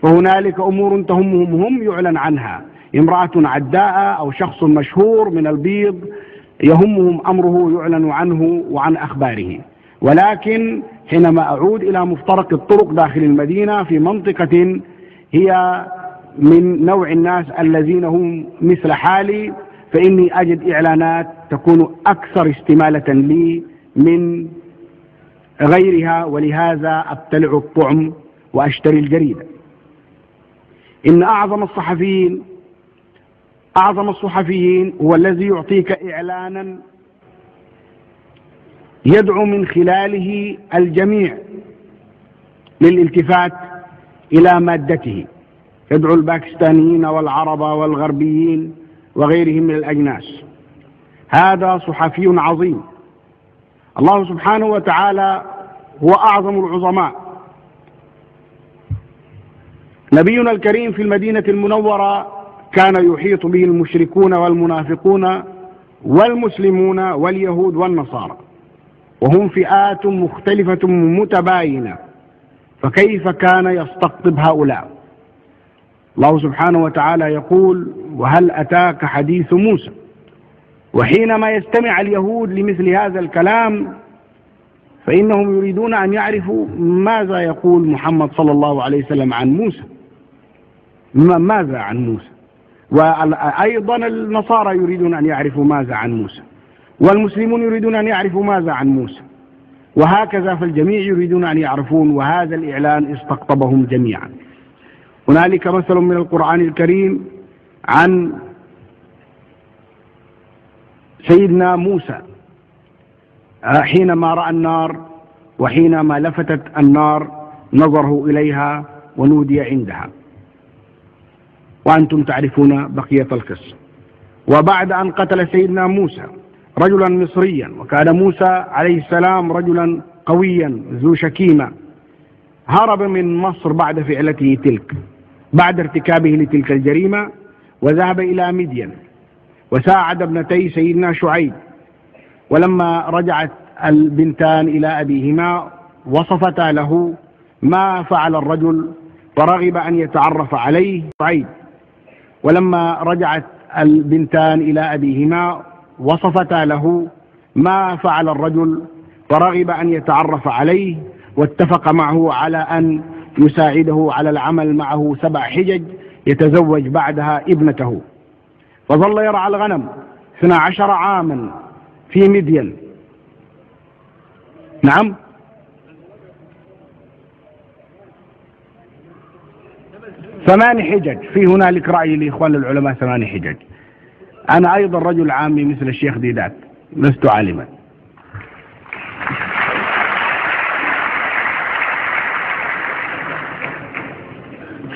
فهنالك أمور تهمهم هم يعلن عنها، امرأة عداء أو شخص مشهور من البيض يهمهم أمره يعلن عنه وعن أخباره. ولكن حينما أعود إلى مفترق الطرق داخل المدينة في منطقة هي من نوع الناس الذين هم مثل حالي، فإني أجد إعلانات تكون أكثر استمالة لي من غيرها، ولهذا أبتلع الطعم وأشتري الجريدة. إن أعظم الصحفيين هو الذي يعطيك إعلانا يدعو من خلاله الجميع للالتفات إلى مادته، يدعو الباكستانيين والعرب والغربيين وغيرهم من الأجناس. هذا صحفي عظيم. الله سبحانه وتعالى هو أعظم العظماء. نبينا الكريم في المدينة المنورة كان يحيط به المشركون والمنافقون والمسلمون واليهود والنصارى، وهم فئات مختلفة متباينة، فكيف كان يستقطب هؤلاء؟ الله سبحانه وتعالى يقول: وهل أتاك حديث موسى؟ وحينما يستمع اليهود لمثل هذا الكلام فإنهم يريدون أن يعرفوا ماذا يقول محمد صلى الله عليه وسلم عن موسى. ماذا عن موسى؟ وأيضا النصارى يريدون أن يعرفوا ماذا عن موسى، والمسلمون يريدون أن يعرفوا ماذا عن موسى، وهكذا فالجميع يريدون أن يعرفون، وهذا الإعلان استقطبهم جميعا. هنالك مثل من القرآن الكريم عن سيدنا موسى حينما رأى النار، وحينما لفتت النار نظره إليها ونودي عندها، وأنتم تعرفون بقية القصة. وبعد أن قتل سيدنا موسى رجلا مصريا، وكان موسى عليه السلام رجلا قويا ذو شكيمة، هرب من مصر بعد فعلته تلك، بعد ارتكابه لتلك الجريمة، وذهب إلى مدين وساعد ابنتي سيدنا شعيب. ولما رجعت البنتان إلى أبيهما وصفتا له ما فعل الرجل فرغب أن يتعرف عليه شعيب. ولما رجعت البنتان إلى أبيهما وصفتا له ما فعل الرجل فرغب أن يتعرف عليه، واتفق معه على أن يساعده على العمل معه 7 حجج يتزوج بعدها ابنته. فظل يرعى الغنم 12 عاما في مدين. نعم، 8 حجج. في هنالك رأي لإخوان العلماء 8 حجج. أنا أيضا رجل عامي مثل الشيخ ديدات، لست عالما.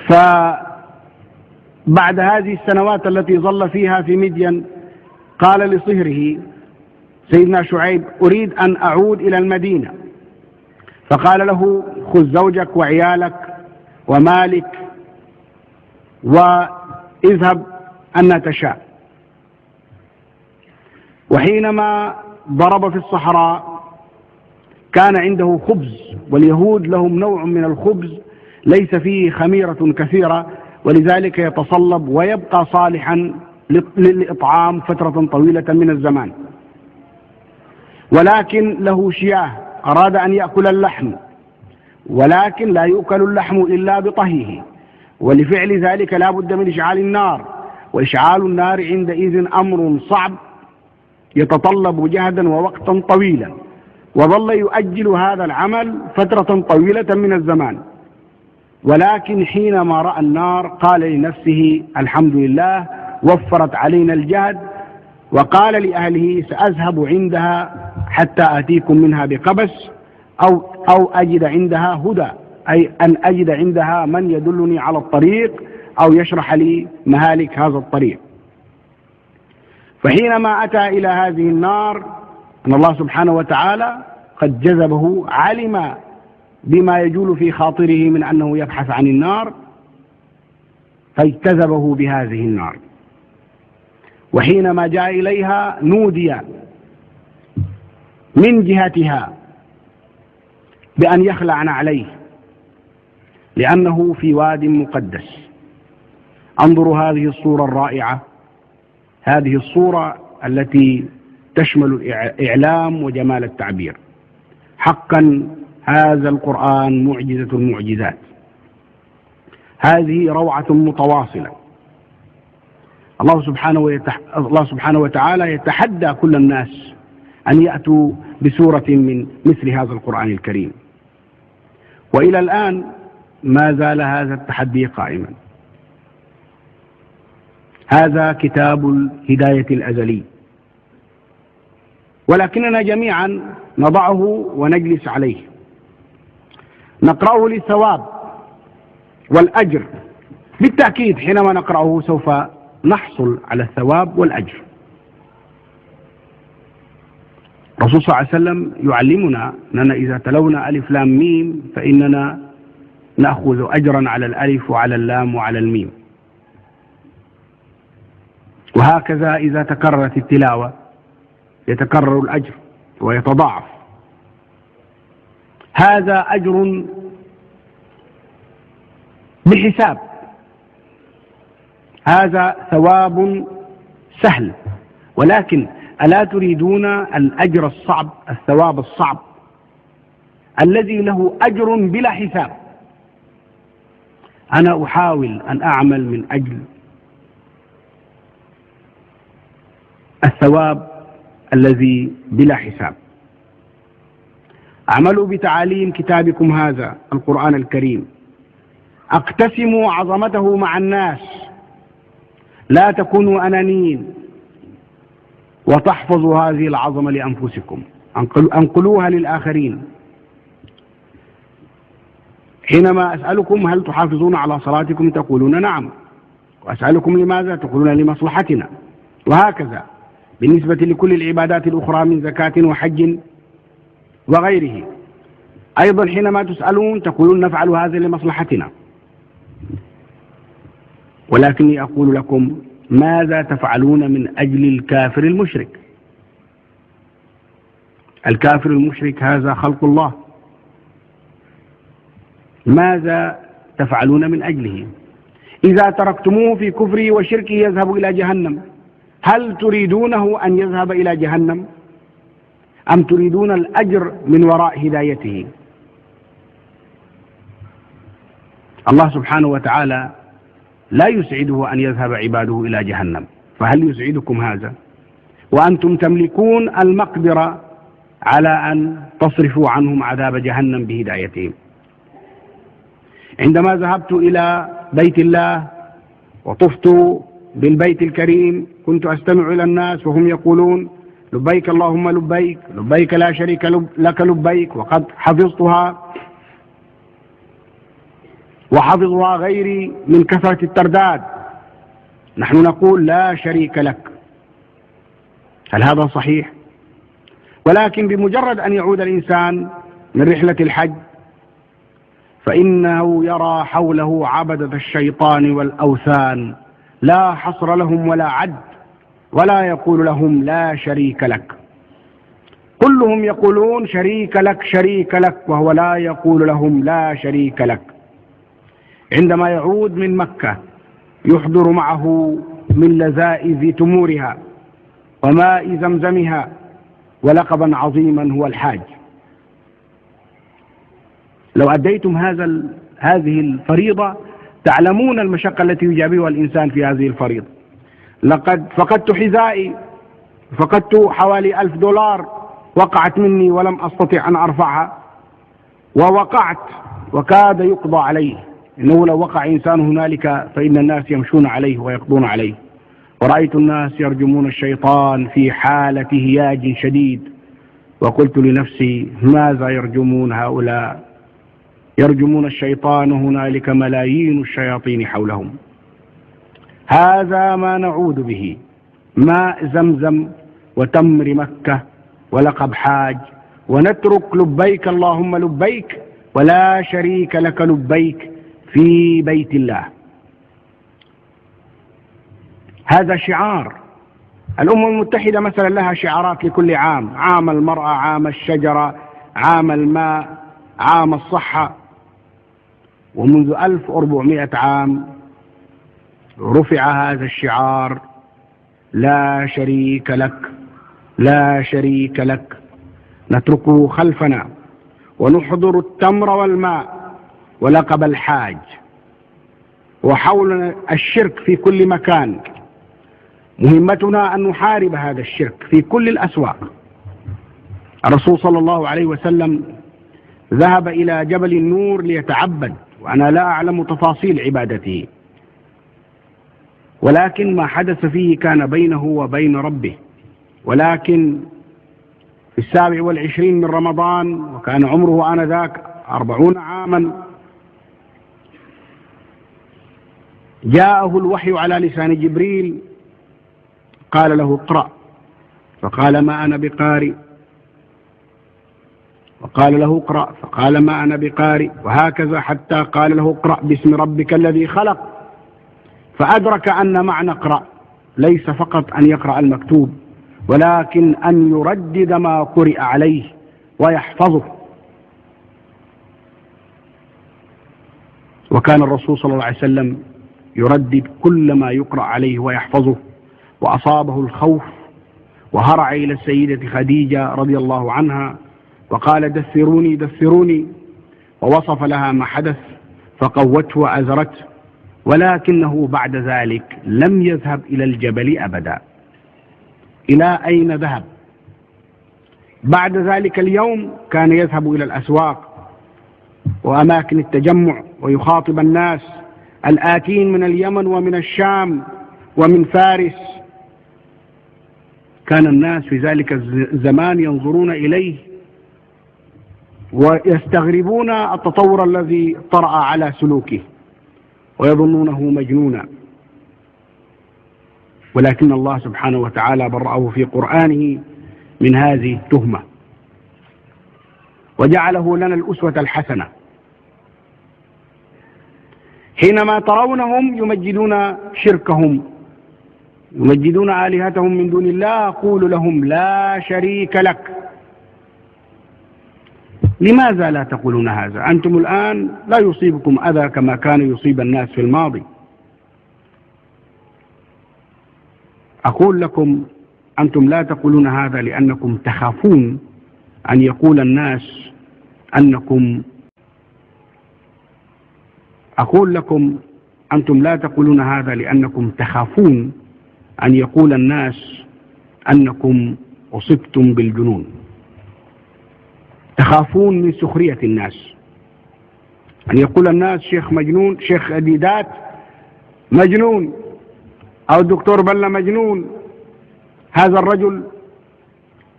فبعد هذه السنوات التي ظل فيها في مدين قال لصهره سيدنا شعيب: أريد أن أعود إلى المدينة. فقال له: خذ زوجك وعيالك ومالك واذهب أن تشاء. وحينما ضرب في الصحراء كان عنده خبز، واليهود لهم نوع من الخبز ليس فيه خميرة كثيرة، ولذلك يتصلب ويبقى صالحا للإطعام فترة طويلة من الزمان. ولكن له شياه، أراد أن يأكل اللحم، ولكن لا يؤكل اللحم إلا بطهيه، ولفعل ذلك لا بد من إشعال النار، وإشعال النار عندئذ أمر صعب يتطلب جهدا ووقتا طويلا. وظل يؤجل هذا العمل فترة طويلة من الزمان. ولكن حينما رأى النار قال لنفسه: الحمد لله، وفرت علينا الجهد. وقال لأهله: سأذهب عندها حتى آتيكم منها بقبس أو أجد عندها هدى، أي أن أجد عندها من يدلني على الطريق أو يشرح لي مهالك هذا الطريق. فحينما أتى إلى هذه النار أن الله سبحانه وتعالى قد جذبه، علم بما يجول في خاطره من أنه يبحث عن النار، فاجتذبه بهذه النار. وحينما جاء إليها نودي من جهتها بأن يخلع عليه، لأنه في واد مقدس. انظروا هذه الصورة الرائعة، هذه الصورة التي تشمل الإعلام وجمال التعبير. حقا هذا القرآن معجزة المعجزات، هذه روعة متواصلة. الله سبحانه وتعالى يتحدى كل الناس أن يأتوا بسورة من مثل هذا القرآن الكريم، وإلى الآن ما زال هذا التحدي قائما. هذا كتاب الهداية الأزلي، ولكننا جميعا نضعه ونجلس عليه، نقرأه للثواب والأجر. بالتأكيد حينما نقرأه سوف نحصل على الثواب والأجر. الرسول صلى الله عليه وسلم يعلمنا أننا إذا تلونا ألف لام ميم فإننا نأخذ أجرا على الألف وعلى اللام وعلى الميم، وهكذا إذا تكررت التلاوة يتكرر الأجر ويتضاعف. هذا أجر بحساب، هذا ثواب سهل. ولكن ألا تريدون الأجر الصعب، الثواب الصعب الذي له أجر بلا حساب؟ أنا أحاول أن أعمل من أجل الثواب الذي بلا حساب. اعملوا بتعاليم كتابكم هذا القرآن الكريم، اقتسموا عظمته مع الناس، لا تكونوا أنانيين، وتحفظوا هذه العظمة لأنفسكم، انقلوها للآخرين. حينما أسألكم هل تحافظون على صلاتكم تقولون نعم، وأسألكم لماذا تقولون لمصلحتنا، وهكذا بالنسبة لكل العبادات الأخرى من زكاة وحج وغيره. أيضا حينما تسألون تقولون نفعل هذا لمصلحتنا. ولكني أقول لكم ماذا تفعلون من أجل الكافر المشرك؟ الكافر المشرك هذا خلق الله، ماذا تفعلون من أجله؟ إذا تركتموه في كفره وشركه يذهب إلى جهنم، هل تريدونه أن يذهب إلى جهنم أم تريدون الأجر من وراء هدايته؟ الله سبحانه وتعالى لا يسعده أن يذهب عباده إلى جهنم، فهل يسعدكم هذا وأنتم تملكون المقدرة على أن تصرفوا عنهم عذاب جهنم بهدايتهم؟ عندما ذهبت إلى بيت الله وطفت بالبيت الكريم كنت أستمع إلى الناس وهم يقولون لبيك اللهم لبيك، لبيك لا شريك لك لبيك، وقد حفظتها وحفظها غيري من كثرة الترداد. نحن نقول لا شريك لك، هل هذا صحيح؟ ولكن بمجرد أن يعود الإنسان من رحلة الحج فإنه يرى حوله عبدة الشيطان والأوثان لا حصر لهم ولا عد، ولا يقول لهم لا شريك لك، كلهم يقولون شريك لك شريك لك، وهو لا يقول لهم لا شريك لك. عندما يعود من مكة يحضر معه من لذائذ تمورها وماء زمزمها ولقبا عظيما هو الحاج. لو أديتم هذه الفريضة تعلمون المشقة التي يجابهها الإنسان في هذه الفريضة. لقد فقدت حذائي، فقدت حوالي $1000 وقعت مني ولم أستطع أن أرفعها، ووقعت وكاد يقضى عليه، إنه لو وقع إنسان هنالك فإن الناس يمشون عليه ويقضون عليه. ورأيت الناس يرجمون الشيطان في حالة هياج شديد، وقلت لنفسي ماذا يرجمون هؤلاء؟ يرجمون الشيطان هنالك ملايين الشياطين حولهم. هذا ما نعود به، ماء زمزم وتمر مكة ولقب حاج، ونترك لبيك اللهم لبيك ولا شريك لك لبيك في بيت الله. هذا شعار. الأمم المتحدة مثلا لها شعارات لكل عام، عام المرأة، عام الشجرة، عام الماء، عام الصحة. ومنذ 1400 عام رفع هذا الشعار لا شريك لك لا شريك لك، نتركه خلفنا ونحضر التمر والماء ولقب الحاج، وحولنا الشرك في كل مكان. مهمتنا أن نحارب هذا الشرك في كل الأسواق. الرسول صلى الله عليه وسلم ذهب إلى جبل النور ليتعبد، وأنا لا أعلم تفاصيل عبادته، ولكن ما حدث فيه كان بينه وبين ربه. ولكن في 27 من رمضان وكان عمره آنذاك 40 عاما جاءه الوحي على لسان جبريل قال له اقرأ، فقال ما أنا بقارئ، وقال له اقرأ فقال ما أنا بقارئ، وهكذا حتى قال له اقرأ باسم ربك الذي خلق، فأدرك أن معنى اقرأ ليس فقط أن يقرأ المكتوب، ولكن أن يردد ما قرئ عليه ويحفظه. وكان الرسول صلى الله عليه وسلم يردد كل ما يقرأ عليه ويحفظه، وأصابه الخوف وهرع إلى السيدة خديجة رضي الله عنها وقال دثروني دثروني، ووصف لها ما حدث فقوته وأزرته، ولكنه بعد ذلك لم يذهب إلى الجبل أبدا. إلى أين ذهب؟ بعد ذلك اليوم كان يذهب إلى الأسواق وأماكن التجمع ويخاطب الناس الآتين من اليمن ومن الشام ومن فارس. كان الناس في ذلك الزمان ينظرون إليه ويستغربون التطور الذي طرأ على سلوكه ويظنونه مجنونا، ولكن الله سبحانه وتعالى برأه في قرآنه من هذه التهمة وجعله لنا الأسوة الحسنة. حينما ترونهم يمجدون شركهم، يمجدون آلهتهم من دون الله، قول لهم لا شريك لك. لماذا لا تقولون هذا؟ أنتم الآن لا يصيبكم أذى كما كان يصيب الناس في الماضي. أقول لكم أنتم لا تقولون هذا لأنكم تخافون أن يقول الناس أنكم أقول لكم أنتم لا تقولون هذا لأنكم تخافون أن يقول الناس أنكم أصبتم بالجنون. تخافون من سخرية الناس، أن يقول الناس شيخ مجنون، شيخ أديدات مجنون، أو الدكتور بلة مجنون. هذا الرجل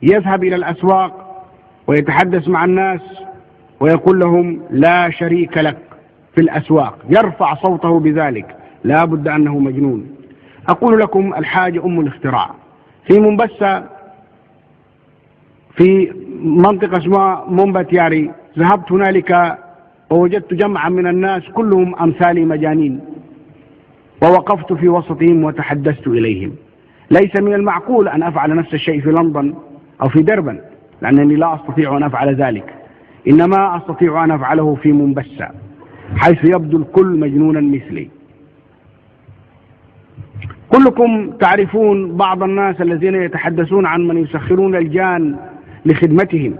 يذهب إلى الأسواق ويتحدث مع الناس ويقول لهم لا شريك لك في الأسواق، يرفع صوته بذلك، لا بد أنه مجنون. أقول لكم الحاجة أم الاختراع. في منبسة في منطقة اسمها مومباتياري، ذهبت هنالك ووجدت جمعا من الناس كلهم أمثالي مجانين، ووقفت في وسطهم وتحدثت إليهم. ليس من المعقول أن أفعل نفس الشيء في لندن أو في دربن، لأنني لا أستطيع أن أفعل ذلك، إنما أستطيع أن أفعله في منبسة حيث يبدو الكل مجنونا مثلي. كلكم تعرفون بعض الناس الذين يتحدثون عن من يسخرون الجان لخدمتهم،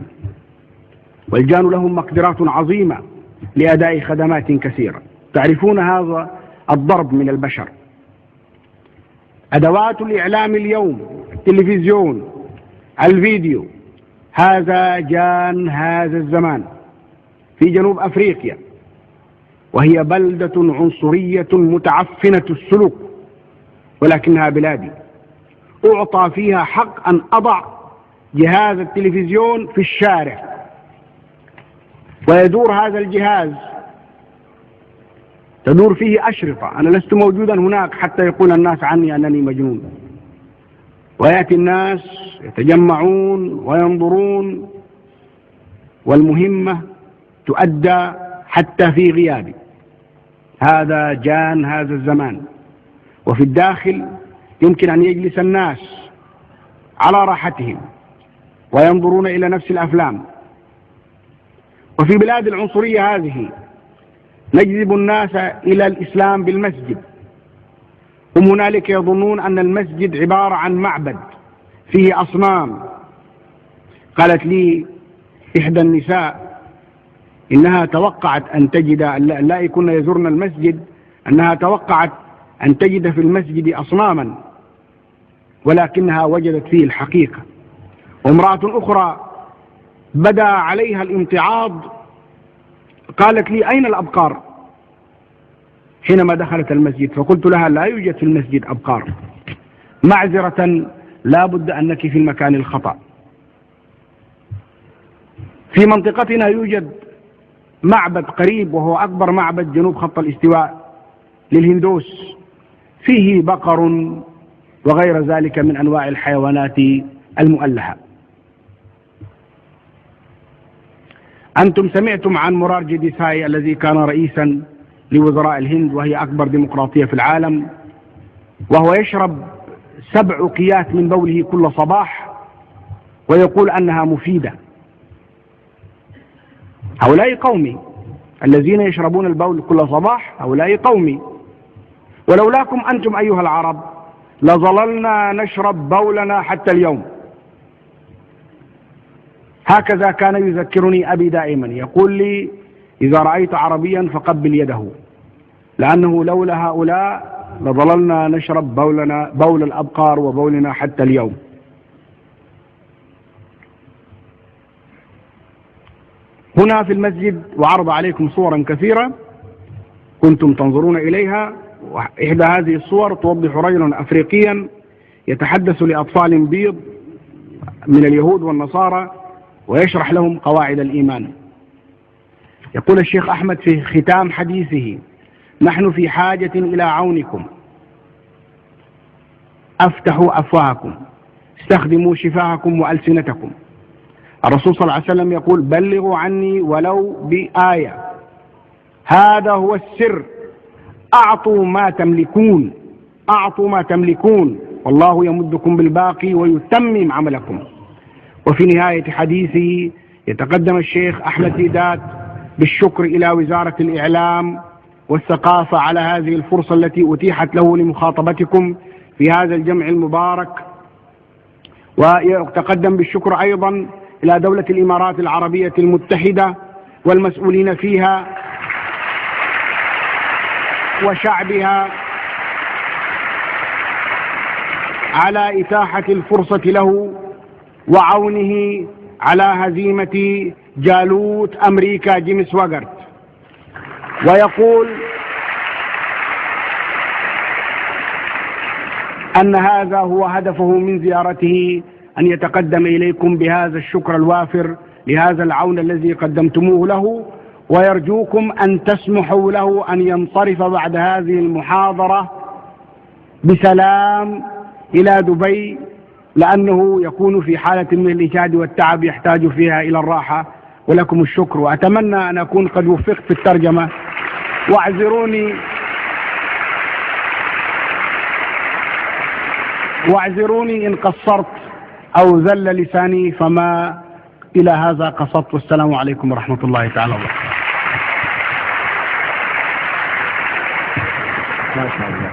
والجان لهم مقدرات عظيمة لأداء خدمات كثيرة. تعرفون هذا الضرب من البشر. أدوات الإعلام اليوم، التلفزيون، الفيديو، هذا جان هذا الزمان في جنوب أفريقيا، وهي بلدة عنصرية متعفنة السلوك، ولكنها بلادي. أعطى فيها حق أن أضع جهاز التلفزيون في الشارع ويدور هذا الجهاز، تدور فيه أشرطة، أنا لست موجودا هناك حتى يقول الناس عني أنني مجنون، ويأتي الناس يتجمعون وينظرون، والمهمة تؤدى حتى في غيابي. هذا جان هذا الزمان. وفي الداخل يمكن أن يجلس الناس على راحتهم وينظرون إلى نفس الأفلام. وفي بلاد العنصرية هذه نجذب الناس إلى الإسلام بالمسجد. هم هنالك يظنون أن المسجد عبارة عن معبد فيه أصنام. قالت لي إحدى النساء إنها توقعت أن تجد، لا كنا يزورن المسجد، أنها توقعت أن تجد في المسجد أصناما، ولكنها وجدت فيه الحقيقة. وامرأة أخرى بدا عليها الامتعاض، قالت لي أين الأبقار حينما دخلت المسجد؟ فقلت لها لا يوجد في المسجد أبقار، معذرة، لا بد أنك في المكان الخطأ. في منطقتنا يوجد معبد قريب وهو أكبر معبد جنوب خط الاستواء للهندوس، فيه بقر وغير ذلك من أنواع الحيوانات المؤلهة. أنتم سمعتم عن مورارجي ديساي الذي كان رئيسا لوزراء الهند، وهي أكبر ديمقراطية في العالم، وهو يشرب 7 أكياس من بوله كل صباح ويقول أنها مفيدة. هؤلاء قومي الذين يشربون البول كل صباح، هؤلاء قومي. ولولاكم أنتم أيها العرب لظللنا نشرب بولنا حتى اليوم. هكذا كان يذكرني أبي دائما، يقول لي إذا رأيت عربيا فقبل يده، لأنه لولا هؤلاء لظللنا نشرب بول الأبقار وبولنا حتى اليوم. هنا في المسجد وعرض عليكم صورا كثيرة كنتم تنظرون إليها، وإحدى هذه الصور توضح رجلا أفريقيا يتحدث لأطفال بيض من اليهود والنصارى ويشرح لهم قواعد الإيمان. يقول الشيخ أحمد في ختام حديثه: نحن في حاجة إلى عونكم، أفتحوا أفواهكم، استخدموا شفاهكم وألسنتكم. الرسول صلى الله عليه وسلم يقول: بلغوا عني ولو بآية. هذا هو السر. أعطوا ما تملكون، أعطوا ما تملكون، والله يمدكم بالباقي ويتمم عملكم. وفي نهاية حديثه يتقدم الشيخ أحمد ديدات بالشكر إلى وزارة الإعلام والثقافة على هذه الفرصة التي أتيحت له لمخاطبتكم في هذا الجمع المبارك، ويتقدم بالشكر أيضا إلى دولة الإمارات العربية المتحدة والمسؤولين فيها وشعبها على إتاحة الفرصة له وعونه على هزيمة جالوت أمريكا جيمس واغرت. ويقول أن هذا هو هدفه من زيارته، أن يتقدم إليكم بهذا الشكر الوافر لهذا العون الذي قدمتموه له، ويرجوكم أن تسمحوا له أن ينصرف بعد هذه المحاضرة بسلام إلى دبي، لأنه يكون في حالة من الإجهاد والتعب يحتاج فيها إلى الراحة. ولكم الشكر، وأتمنى أن أكون قد وفقت في الترجمة، واعذروني إن قصرت أو ذل لساني، فما إلى هذا قصدت. والسلام عليكم ورحمة الله تعالى وبركاته. ما شاء الله.